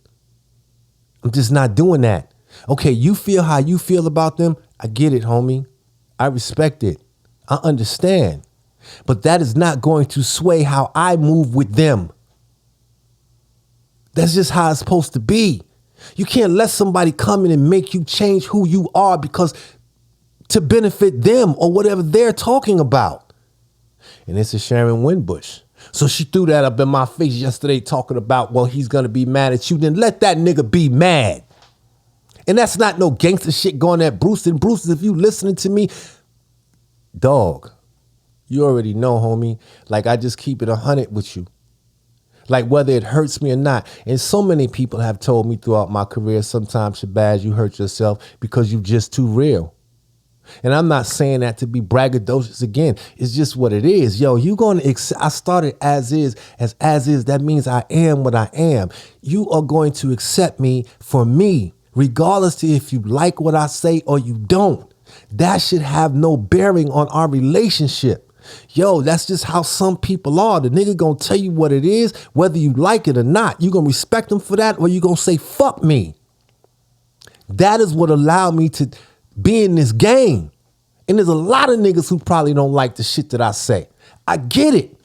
[SPEAKER 1] I'm just not doing that. Okay, you feel how you feel about them. I get it, homie. I respect it. I understand. But that is not going to sway how I move with them. That's just how it's supposed to be. You can't let somebody come in and make you change who you are because to benefit them or whatever they're talking about. And this is Sharon Winbush. So she threw that up in my face yesterday talking about, well, he's going to be mad at you. Then let that nigga be mad. And that's not no gangster shit going at Bruce. And Bruce, if you listening to me, dog, you already know, homie. Like, I just keep it 100 with you. Like, whether it hurts me or not. And so many people have told me throughout my career, sometimes, Shabazz, you hurt yourself because you're just too real. And I'm not saying that to be braggadocious again. It's just what it is. Yo, you going to, I started as is. That means I am what I am. You are going to accept me for me, regardless to if you like what I say or you don't. That should have no bearing on our relationship. Yo, that's just how some people are. The nigga gonna tell you what it is, whether you like it or not. You gonna respect him for that, or you gonna say, fuck me. That is what allowed me to be in this game. And there's a lot of niggas who probably don't like the shit that I say. I get it.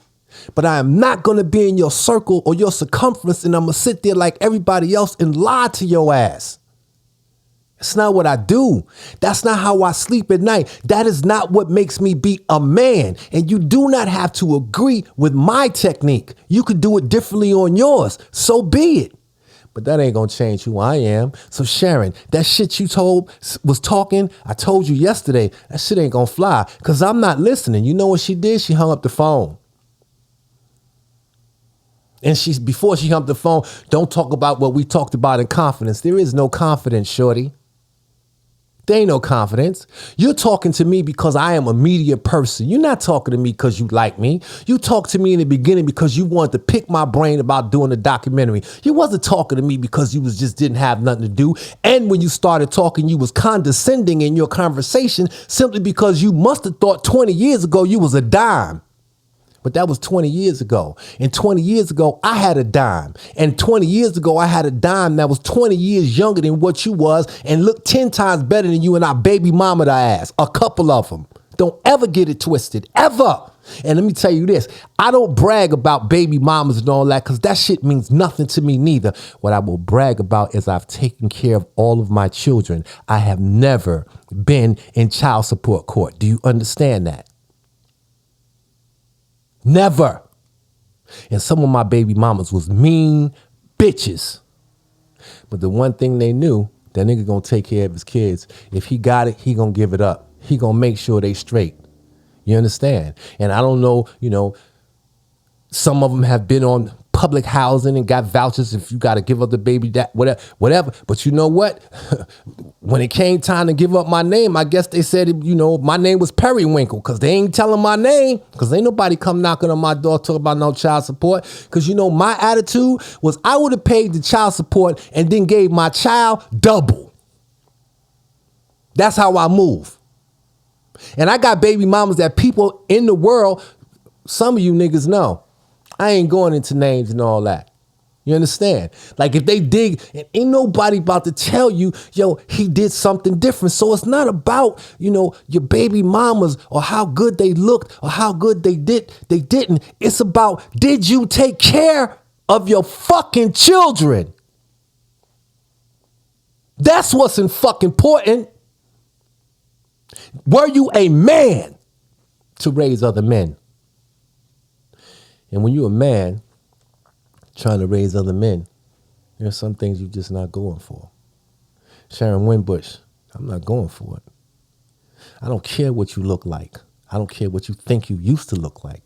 [SPEAKER 1] But I am not gonna be in your circle or your circumference and I'm gonna sit there like everybody else and lie to your ass. It's not what I do. That's not how I sleep at night. That is not what makes me be a man. And you do not have to agree with my technique. You could do it differently on yours. So be it. But that ain't gonna change who I am. So Sharon, that shit you was talking, I told you yesterday, that shit ain't gonna fly because I'm not listening. You know what she did? She hung up the phone. And before she hung up the phone, don't talk about what we talked about in confidence. There is no confidence, shorty. There ain't no confidence. You're talking to me because I am a media person. You're not talking to me because you like me. You talked to me in the beginning because you wanted to pick my brain about doing a documentary. You wasn't talking to me because you just didn't have nothing to do. And when you started talking, you was condescending in your conversation simply because you must have thought 20 years ago you was a dime. But that was 20 years ago. And 20 years ago, I had a dime. And 20 years ago, I had a dime that was 20 years younger than what you was and looked 10 times better than you, and I baby mama ass. A couple of them. Don't ever get it twisted. Ever. And let me tell you this. I don't brag about baby mamas and all that because that shit means nothing to me neither. What I will brag about is I've taken care of all of my children. I have never been in child support court. Do you understand that? Never. And some of my baby mamas was mean bitches. But the one thing they knew, that nigga gonna take care of his kids. If he got it, he gonna give it up. He gonna make sure they straight. You understand? And I don't know, some of them have been on public housing and got vouchers if you got to give up the baby, that whatever. But you know what? When it came time to give up my name, I guess they said, my name was Periwinkle because they ain't telling my name because ain't nobody come knocking on my door talking about no child support. Because, my attitude was I would have paid the child support and then gave my child double. That's how I move. And I got baby mamas that people in the world, some of you niggas know. I ain't going into names and all that. You understand? Like if they dig, and ain't nobody about to tell you, he did something different. So it's not about, your baby mamas or how good they looked or how good they didn't. It's about, did you take care of your fucking children? That's what's fucking important. Were you a man to raise other men? And when you're a man trying to raise other men, there are some things you're just not going for. Sharon Winbush, I'm not going for it. I don't care what you look like. I don't care what you think you used to look like.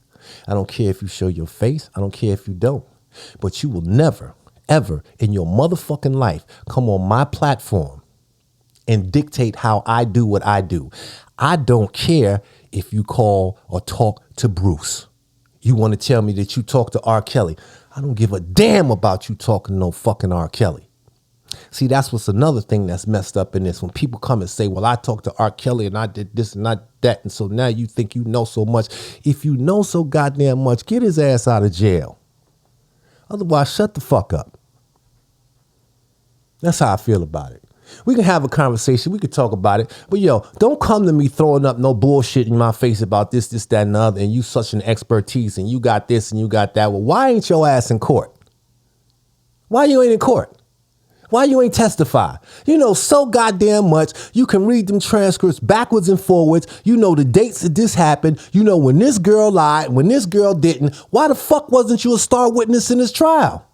[SPEAKER 1] I don't care if you show your face. I don't care if you don't. But you will never, ever in your motherfucking life come on my platform and dictate how I do what I do. I don't care if you call or talk to Bruce. You want to tell me that you talk to R. Kelly. I don't give a damn about you talking to no fucking R. Kelly. See, that's what's another thing that's messed up in this. When people come and say, well, I talked to R. Kelly and I did this and not that. And so now you think you know so much. If you know so goddamn much, get his ass out of jail. Otherwise, shut the fuck up. That's how I feel about it. We can have a conversation. We can talk about it. But don't come to me throwing up no bullshit in my face about this, that, and the other. And you such an expertise and you got this and you got that. Well, why ain't your ass in court? Why you ain't in court? Why you ain't testify? You know so goddamn much. You can read them transcripts backwards and forwards. You know the dates that this happened. You know when this girl lied, when this girl didn't. Why the fuck wasn't you a star witness in this trial?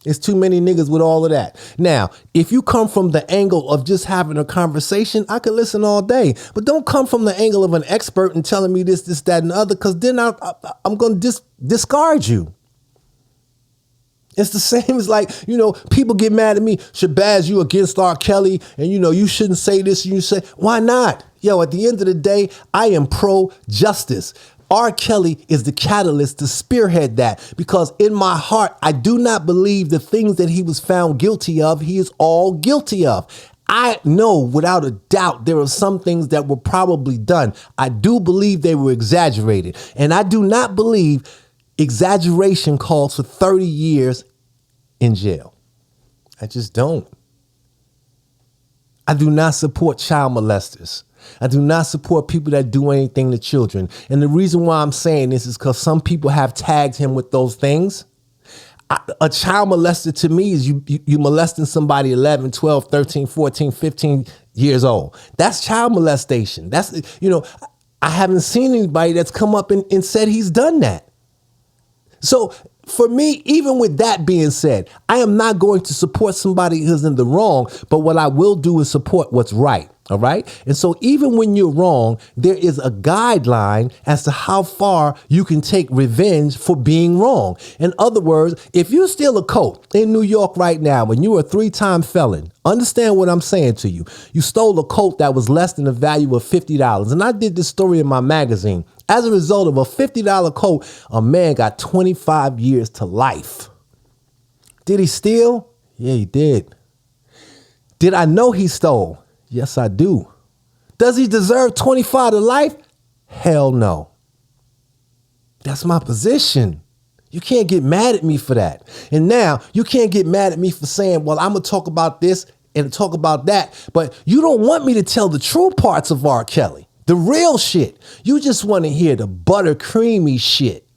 [SPEAKER 1] It's too many niggas with all of that. Now, if you come from the angle of just having a conversation, I could listen all day. But don't come from the angle of an expert and telling me this, that, and the other, because then I'm going to discard you. It's the same as people get mad at me. Shabazz, you against R. Kelly, and you shouldn't say this. And you say, why not? At the end of the day, I am pro-justice. R. Kelly is the catalyst to spearhead that, because in my heart, I do not believe the things that he was found guilty of, he is all guilty of. I know without a doubt there are some things that were probably done. I do believe they were exaggerated. And I do not believe exaggeration calls for 30 years in jail. I just don't. I do not support child molesters. I do not support people that do anything to children. And the reason why I'm saying this is because some people have tagged him with those things. A child molester to me is you molesting somebody 11, 12, 13, 14, 15 years old. That's child molestation. That's, I haven't seen anybody that's come up and said he's done that. So for me, even with that being said, I am not going to support somebody who's in the wrong, but what I will do is support what's right. All right. And so even when you're wrong, there is a guideline as to how far you can take revenge for being wrong. In other words, if you steal a coat in New York right now and you're a 3-time felon, understand what I'm saying to you. You stole a coat that was less than the value of $50. And I did this story in my magazine. As a result of a $50 coat, a man got 25 years to life. Did he steal? Yeah, he did. Did I know he stole? Yes, I do. Does he deserve 25 to life? Hell no. That's my position. You can't get mad at me for that. And now you can't get mad at me for saying, well, I'm going to talk about this and talk about that. But you don't want me to tell the true parts of R. Kelly, the real shit. You just want to hear the buttercreamy shit.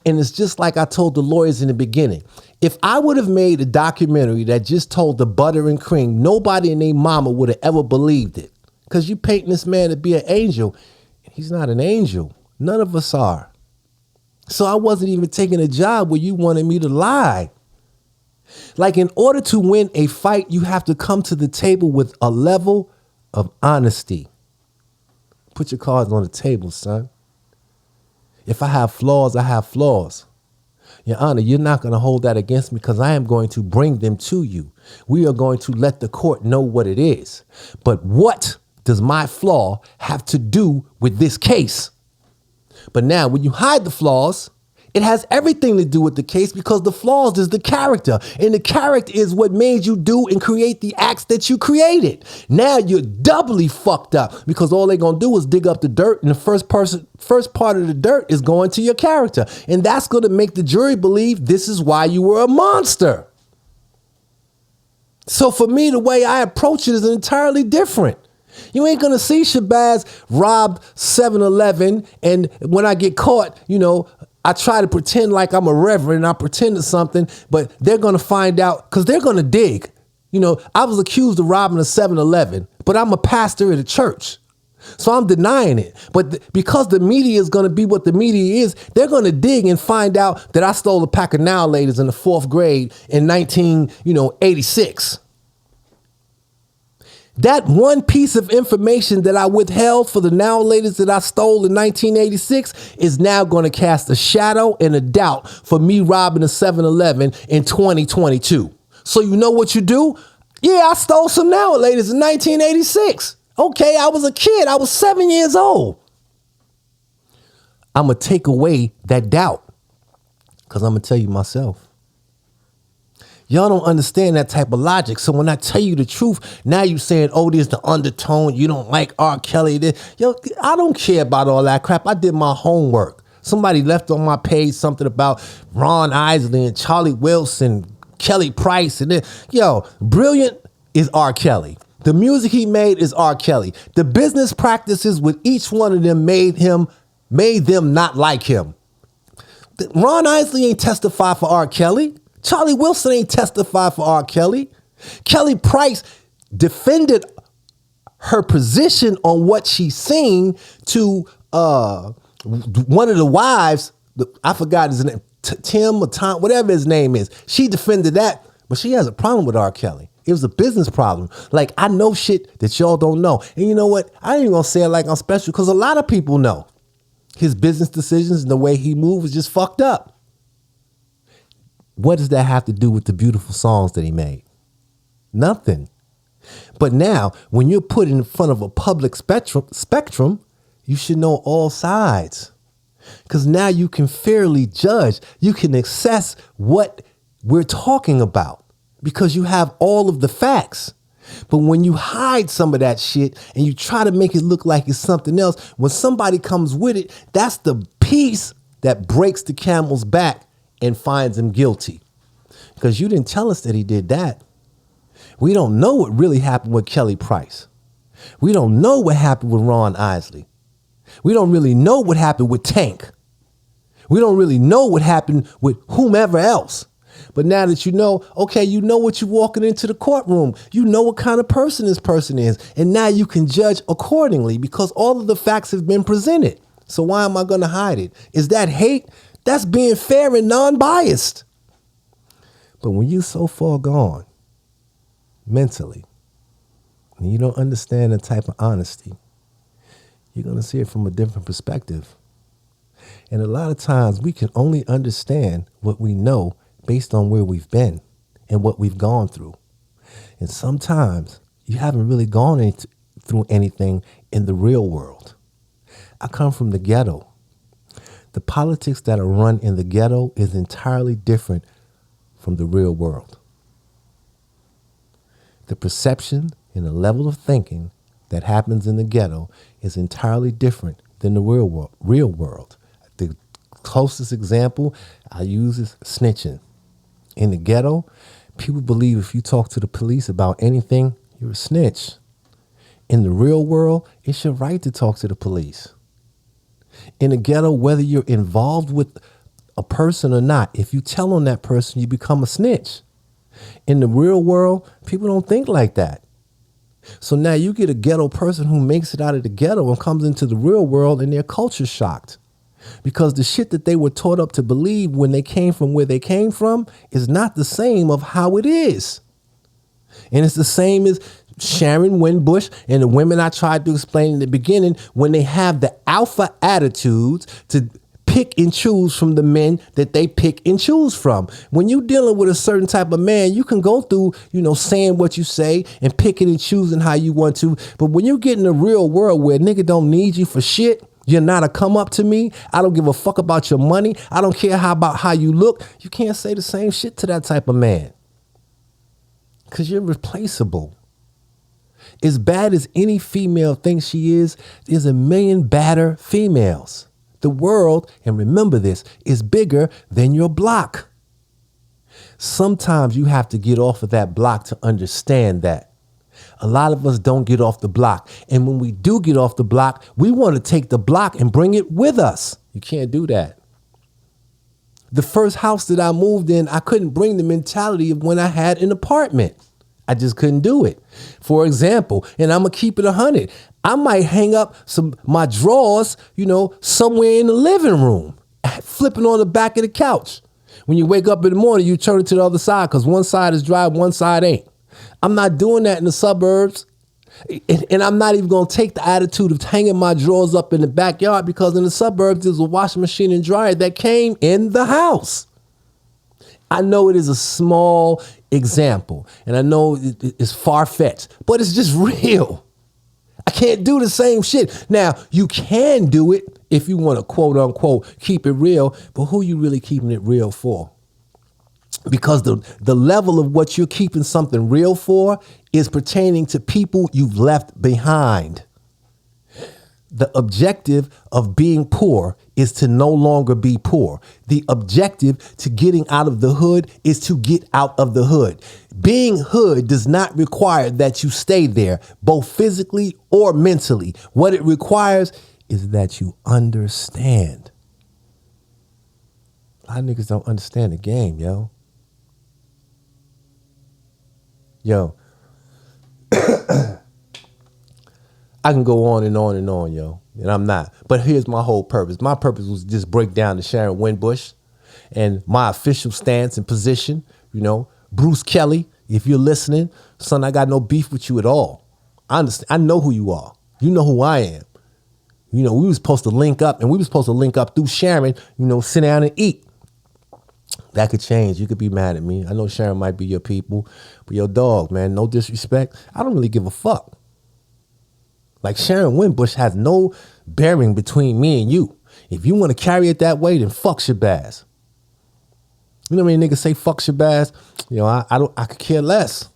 [SPEAKER 1] And it's just like I told the lawyers in the beginning. If I would have made a documentary that just told the butter and cream, nobody and their mama would have ever believed it. Because you painting this man to be an angel. He's not an angel. None of us are. So I wasn't even taking a job where you wanted me to lie. Like, in order to win a fight, you have to come to the table with a level of honesty. Put your cards on the table, son. If I have flaws, I have flaws. Your Honor, you're not going to hold that against me because I am going to bring them to you. We are going to let the court know what it is. But what does my flaw have to do with this case? But now when you hide the flaws, it has everything to do with the case because the flaws is the character. And the character is what made you do and create the acts that you created. Now you're doubly fucked up because all they're going to do is dig up the dirt, and the first part of the dirt is going to your character. And that's going to make the jury believe this is why you were a monster. So for me, the way I approach it is entirely different. You ain't going to see Shabazz rob 7-Eleven, and when I get caught, I try to pretend like I'm a reverend and I pretend to something, but they're going to find out because they're going to dig. I was accused of robbing a 7-Eleven, but I'm a pastor at a church. So I'm denying it. But because the media is going to be what the media is, they're going to dig and find out that I stole a pack of Now Laters in the 4th grade in 1986. That one piece of information that I withheld for the Now Laters that I stole in 1986 is now going to cast a shadow and a doubt for me robbing a 7-Eleven in 2022. So you know what you do? Yeah, I stole some Now Laters in 1986. Okay, I was a kid. I was 7 years old. I'm going to take away that doubt because I'm going to tell you myself. Y'all don't understand that type of logic. So when I tell you the truth, now you saying, oh, there's the undertone. You don't like R. Kelly. Yo, I don't care about all that crap. I did my homework. Somebody left on my page something about Ron Isley and Charlie Wilson, Kelly Price. And then, Brilliant is R. Kelly. The music he made is R. Kelly. The business practices with each one of them made them not like him. Ron Isley ain't testified for R. Kelly. Charlie Wilson ain't testified for R. Kelly. Kelly Price defended her position on what she's seen to one of the wives. I forgot his name, Tim or Tom, whatever his name is. She defended that, but she has a problem with R. Kelly. It was a business problem. Like, I know shit that y'all don't know. And you know what? I ain't even gonna say it like I'm special because a lot of people know. His business decisions and the way he moves is just fucked up. What does that have to do with the beautiful songs that he made? Nothing. But now, when you're put in front of a public spectrum, you should know all sides. Because now you can fairly judge. You can assess what we're talking about because you have all of the facts. But when you hide some of that shit and you try to make it look like it's something else, when somebody comes with it, that's the piece that breaks the camel's back and finds him guilty. Because you didn't tell us that he did that. We don't know what really happened with Kelly Price. We don't know what happened with Ron Isley. We don't really know what happened with Tank. We don't really know what happened with whomever else. But now that you know, okay, you know what you're walking into the courtroom. You know what kind of person this person is. And now you can judge accordingly because all of the facts have been presented. So why am I going to hide it? Is that hate? That's being fair and non-biased. But when you're so far gone mentally, and you don't understand the type of honesty, you're going to see it from a different perspective. And a lot of times we can only understand what we know based on where we've been and what we've gone through. And sometimes you haven't really gone through anything in the real world. I come from the ghetto. The politics that are run in the ghetto is entirely different from the real world. The perception and the level of thinking that happens in the ghetto is entirely different than the real world. The closest example I use is snitching. In the ghetto, people believe if you talk to the police about anything, you're a snitch. In the real world, it's your right to talk to the police. In the ghetto, whether you're involved with a person or not, if you tell on that person, you become a snitch. In the real world, people don't think like that. So now you get a ghetto person who makes it out of the ghetto and comes into the real world and they're culture shocked. Because the shit that they were taught up to believe when they came from where they came from is not the same of how it is. And it's the same as Sharon Winbush and the women I tried to explain in the beginning, when they have the alpha attitudes to pick and choose from the men that they pick and choose from. When you're dealing with a certain type of man, you can go through, saying what you say and picking and choosing how you want to. But when you get in the real world where nigga don't need you for shit, you're not a come up to me, I don't give a fuck about your money, I don't care about how you look, you can't say the same shit to that type of man. Because you're replaceable. As bad as any female thinks she is, there's a million badder females. The world, and remember this, is bigger than your block. Sometimes you have to get off of that block to understand that. A lot of us don't get off the block. And when we do get off the block, we want to take the block and bring it with us. You can't do that. The first house that I moved in, I couldn't bring the mentality of when I had an apartment. I just couldn't do it. For example, and I'm going to keep it 100. I might hang up my drawers, somewhere in the living room, flipping on the back of the couch. When you wake up in the morning, you turn it to the other side because one side is dry, one side ain't. I'm not doing that in the suburbs. And I'm not even going to take the attitude of hanging my drawers up in the backyard, because in the suburbs, there's a washing machine and dryer that came in the house. I know it is a small example, and I know it's far-fetched, but it's just real. I can't do the same shit. Now, you can do it if you want to, quote unquote, keep it real, but who you really keeping it real for? Because the level of what you're keeping something real for is pertaining to people you've left behind. The objective of being poor is to no longer be poor. The objective to getting out of the hood is to get out of the hood. Being hood does not require that you stay there, both physically or mentally. What it requires is that you understand. A lot of niggas don't understand the game, yo. I can go on and on and on, yo, and I'm not. But here's my whole purpose. My purpose was just break down to Sharon Winbush and my official stance and position. Bruce Kelly, if you're listening, son, I got no beef with you at all. I understand. I know who you are. You know who I am. We were supposed to link up, and we were supposed to link up through Sharon, sit down and eat. That could change. You could be mad at me. I know Sharon might be your people, but your dog, man, no disrespect. I don't really give a fuck. Like, Sharon Winbush has no bearing between me and you. If you want to carry it that way, then fuck Shabazz. You know what I mean? Niggas say fuck Shabazz. I could care less.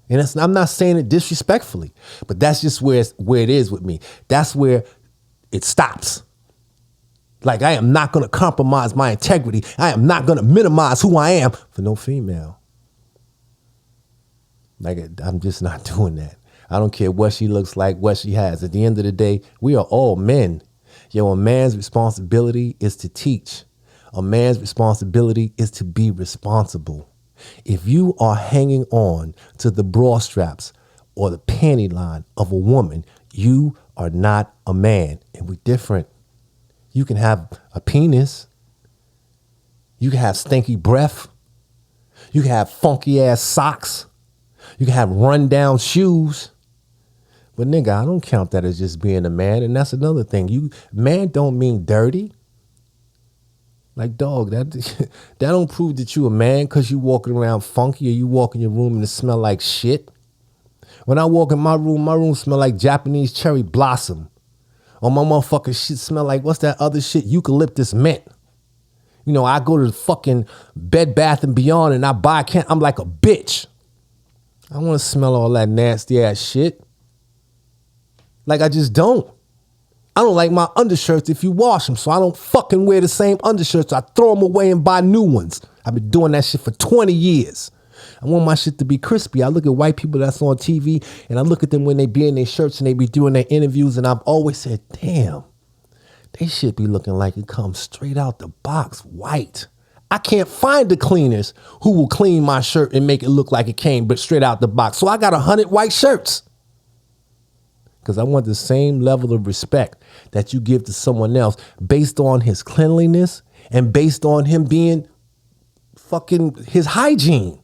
[SPEAKER 1] And I'm not saying it disrespectfully, but that's just where it is with me. That's where it stops. Like, I am not going to compromise my integrity. I am not going to minimize who I am for no female. Like, I'm just not doing that. I don't care what she looks like, what she has. At the end of the day, we are all men. A man's responsibility is to teach. A man's responsibility is to be responsible. If you are hanging on to the bra straps or the panty line of a woman, you are not a man, and we're different. You can have a penis. You can have stinky breath. You can have funky ass socks. You can have run down shoes. But nigga, I don't count that as just being a man. And that's another thing. Man don't mean dirty. Like, dog, that don't prove that you a man because you walking around funky or you walk in your room and it smell like shit. When I walk in my room smell like Japanese cherry blossom. Or my motherfucking shit smell like, what's that other shit? Eucalyptus mint. You know, I go to the fucking Bed Bath & Beyond and I buy a can. I'm like a bitch. I don't want to smell all that nasty ass shit. Like, I just don't. I don't like my undershirts if you wash them, so I don't fucking wear the same undershirts. I throw them away and buy new ones. I've been doing that shit for 20 years. I want my shit to be crispy. I look at white people that's on TV and I look at them when they be in their shirts and they be doing their interviews, and I've always said, damn, they should be looking like it comes straight out the box white. I can't find the cleaners who will clean my shirt and make it look like it came but straight out the box. So I got 100 white shirts. Because I want the same level of respect that you give to someone else based on his cleanliness and based on him being fucking his hygiene.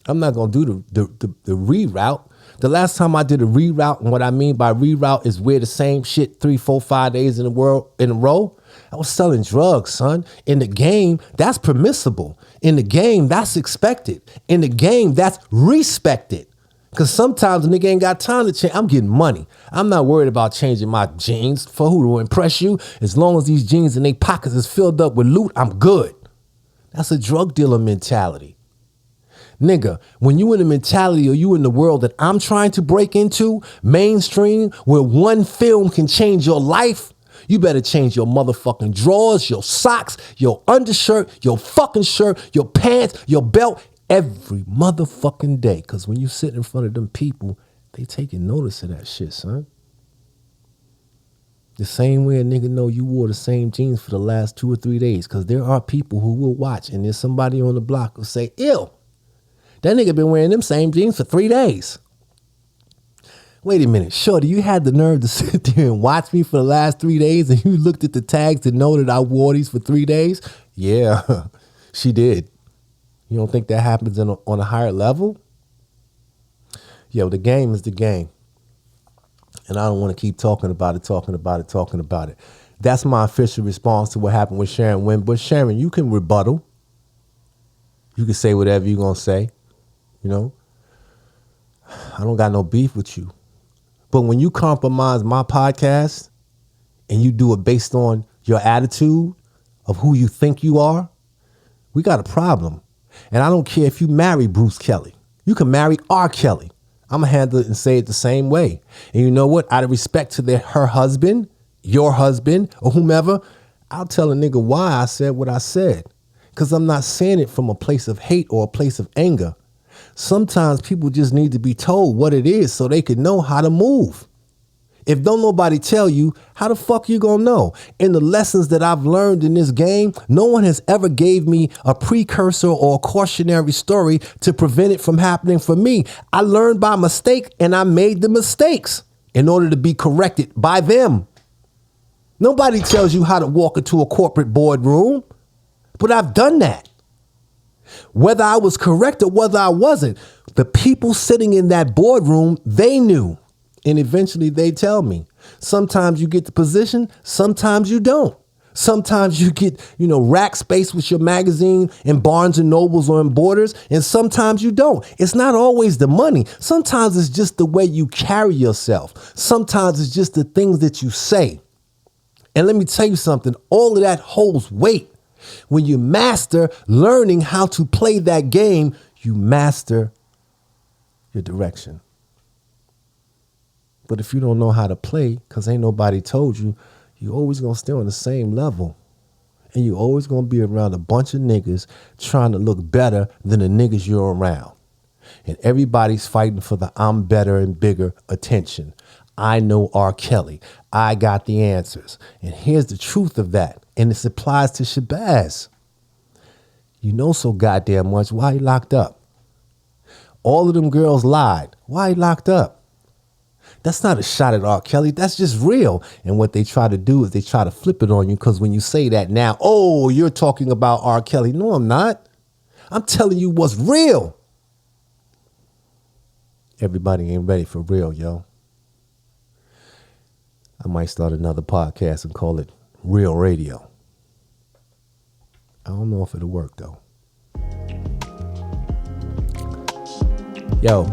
[SPEAKER 1] I'm not going to do the reroute. The last time I did a reroute, and what I mean by reroute is wear the same shit 3, 4, 5 days in a row. I was selling drugs, son. In the game, that's permissible. In the game, that's expected. In the game, that's respected. Because sometimes a nigga ain't got time to change. I'm getting money. I'm not worried about changing my jeans. For who? To impress you? As long as these jeans in their pockets is filled up with loot, I'm good. That's a drug dealer mentality. Nigga, when you in the mentality or you in the world that I'm trying to break into, mainstream, where one film can change your life, you better change your motherfucking drawers, your socks, your undershirt, your fucking shirt, your pants, your belt, every motherfucking day. Because when you sit in front of them people, they taking notice of that shit, son. The same way a nigga know you wore the same jeans for the last 2 or 3 days. Because there are people who will watch and there's somebody on the block who say, ew, that nigga been wearing them same jeans for 3 days. Wait a minute, shorty, you had the nerve to sit there and watch me for the last 3 days and you looked at the tags to know that I wore these for 3 days? Yeah, she did. You don't think that happens on a higher level? Yo, the game is the game. And I don't want to keep talking about it. That's my official response to what happened with Sharon Winbush. Sharon, you can rebuttal. You can say whatever you're going to say. You know? I don't got no beef with you. But when you compromise my podcast and you do it based on your attitude of who you think you are, we got a problem. And I don't care if you marry Bruce Kelly. You can marry R. Kelly. I'm going to handle it and say it the same way. And you know what? Out of respect to her husband, your husband, or whomever, I'll tell a nigga why I said what I said. Because I'm not saying it from a place of hate or a place of anger. Sometimes people just need to be told what it is so they can know how to move. If don't nobody tell you, how the fuck you gonna know? In the lessons that I've learned in this game, no one has ever gave me a precursor or a cautionary story to prevent it from happening for me. I learned by mistake and I made the mistakes in order to be corrected by them. Nobody tells you how to walk into a corporate boardroom, but I've done that. Whether I was correct or whether I wasn't, the people sitting in that boardroom, they knew. And eventually they tell me. Sometimes you get the position, sometimes you don't. Sometimes you get, rack space with your magazine in Barnes and Nobles or in Borders, and sometimes you don't. It's not always the money. Sometimes it's just the way you carry yourself. Sometimes it's just the things that you say. And let me tell you something, all of that holds weight. When you master learning how to play that game, you master your direction. But if you don't know how to play, because ain't nobody told you, you're always going to stay on the same level. And you're always going to be around a bunch of niggas trying to look better than the niggas you're around. And everybody's fighting for the I'm better and bigger attention. I know R. Kelly. I got the answers. And here's the truth of that. And this applies to Shabazz. You know so goddamn much. Why he locked up? All of them girls lied. Why he locked up? That's not a shot at R. Kelly. That's just real. And what they try to do is they try to flip it on you, because when you say that now, oh, you're talking about R. Kelly. No, I'm not. I'm telling you what's real. Everybody ain't ready for real, yo. I might start another podcast and call it Real Radio. I don't know if it'll work, though. Yo.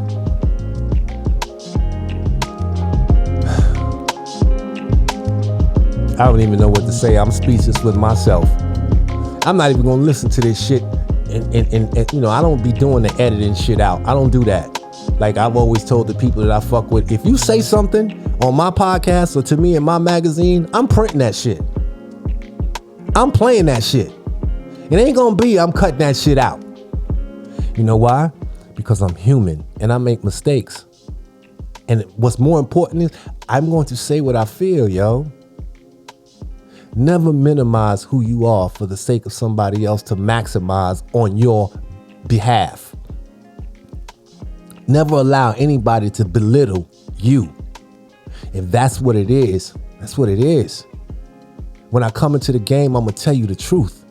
[SPEAKER 1] I don't even know what to say. I'm speechless with myself. I'm not even going to listen to this shit. And, you know, I don't be doing the editing shit out. I don't do that. Like I've always told the people that I fuck with, if you say something on my podcast or to me in my magazine, I'm printing that shit. I'm playing that shit. It ain't gonna be I'm cutting that shit out. You know why? Because I'm human and I make mistakes. And what's more important is I'm going to say what I feel, yo. Never minimize who you are for the sake of somebody else to maximize on your behalf. Never allow anybody to belittle you. If that's what it is, that's what it is. When I come into the game, I'm going to tell you the truth.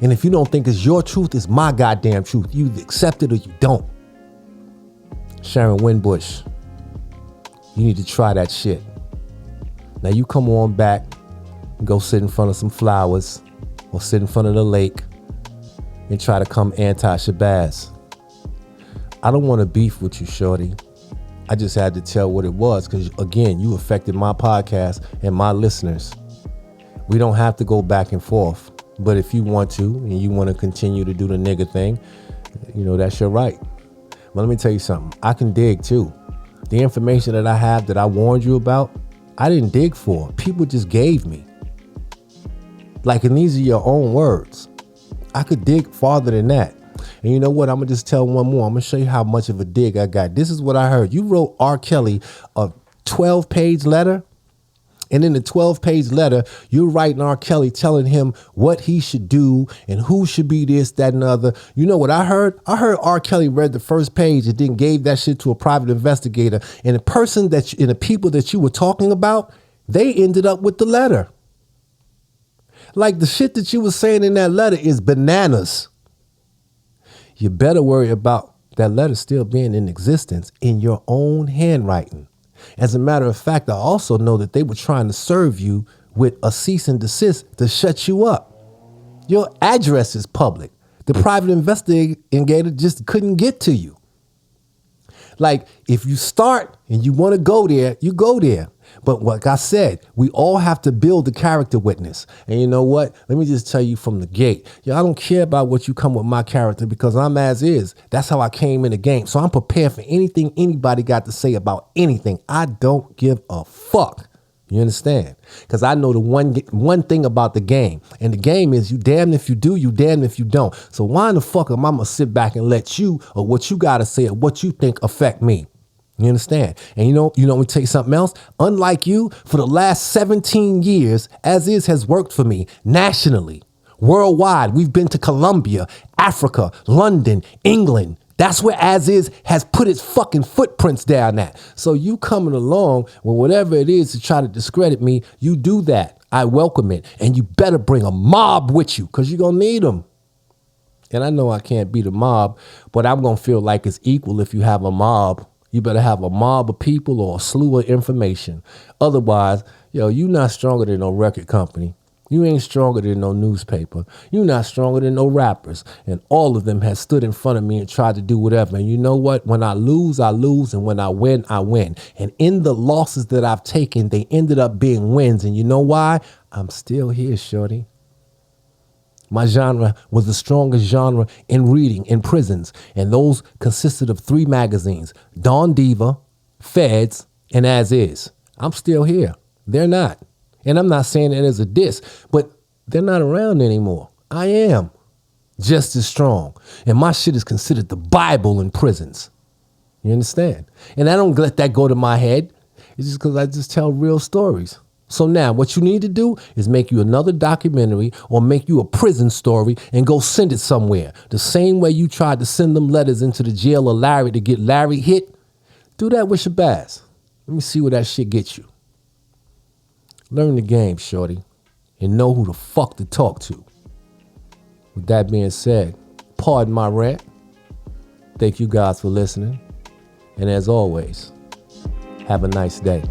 [SPEAKER 1] And if you don't think it's your truth, it's my goddamn truth. You accept it or you don't. Sharon Winbush, you need to try that shit. Now you come on back and go sit in front of some flowers or sit in front of the lake and try to come anti-Shabazz. I don't want to beef with you, shorty. I just had to tell what it was because, again, you affected my podcast and my listeners. We don't have to go back and forth. But if you want to and you want to continue to do the nigga thing, you know, that's your right. But let me tell you something. I can dig, too. The information that I have that I warned you about, I didn't dig for. People just gave me. Like, and these are your own words. I could dig farther than that. And you know what? I'm going to just tell one more. I'm going to show you how much of a dig I got. This is what I heard. You wrote R. Kelly a 12-page letter. And in the 12-page letter, you're writing R. Kelly telling him what he should do and who should be this, that, and the other. You know what I heard? I heard R. Kelly read the first page and then gave that shit to a private investigator. And the person and the people that you were talking about, they ended up with the letter. Like the shit that you were saying in that letter is bananas. You better worry about that letter still being in existence in your own handwriting. As a matter of fact, I also know that they were trying to serve you with a cease and desist to shut you up. Your address is public. The private investigator just couldn't get to you. Like, if you start and you want to go there, you go there. But like I said, we all have to build the character witness. And you know what? Let me just tell you from the gate. Yo, I don't care about what you come with my character because I'm as is. That's how I came in the game. So I'm prepared for anything anybody got to say about anything. I don't give a fuck. You understand? Because I know the one thing about the game. And the game is you damned if you do, you damned if you don't. So why in the fuck am I going to sit back and let you or what you got to say or what you think affect me? You understand? And you know, let me tell you something else. Unlike you, for the last 17 years, AsIs has worked for me nationally, worldwide. We've been to Colombia, Africa, London, England. That's where AsIs has put its fucking footprints down at. So you coming along with whatever it is to try to discredit me, you do that. I welcome it. And you better bring a mob with you because you're going to need them. And I know I can't beat a mob, but I'm going to feel like it's equal if you have a mob. You better have a mob of people or a slew of information. Otherwise, yo, you not stronger than no record company. You ain't stronger than no newspaper. You not stronger than no rappers. And all of them has stood in front of me and tried to do whatever. And you know what? When I lose, I lose. And when I win, I win. And in the losses that I've taken, they ended up being wins. And you know why? I'm still here, shorty. My genre was the strongest genre in reading in prisons. And those consisted of 3 magazines, Dawn Diva, Feds, and AsIs. I'm still here. They're not. And I'm not saying that as a diss, but they're not around anymore. I am just as strong. And my shit is considered the Bible in prisons. You understand? And I don't let that go to my head. It's just because I just tell real stories. So now what you need to do is make you another documentary or make you a prison story and go send it somewhere. The same way you tried to send them letters into the jail of Larry to get Larry hit. Do that with Shabazz. Let me see where that shit gets you. Learn the game, shorty, and know who the fuck to talk to. With that being said, pardon my rant. Thank you guys for listening. And as always, have a nice day.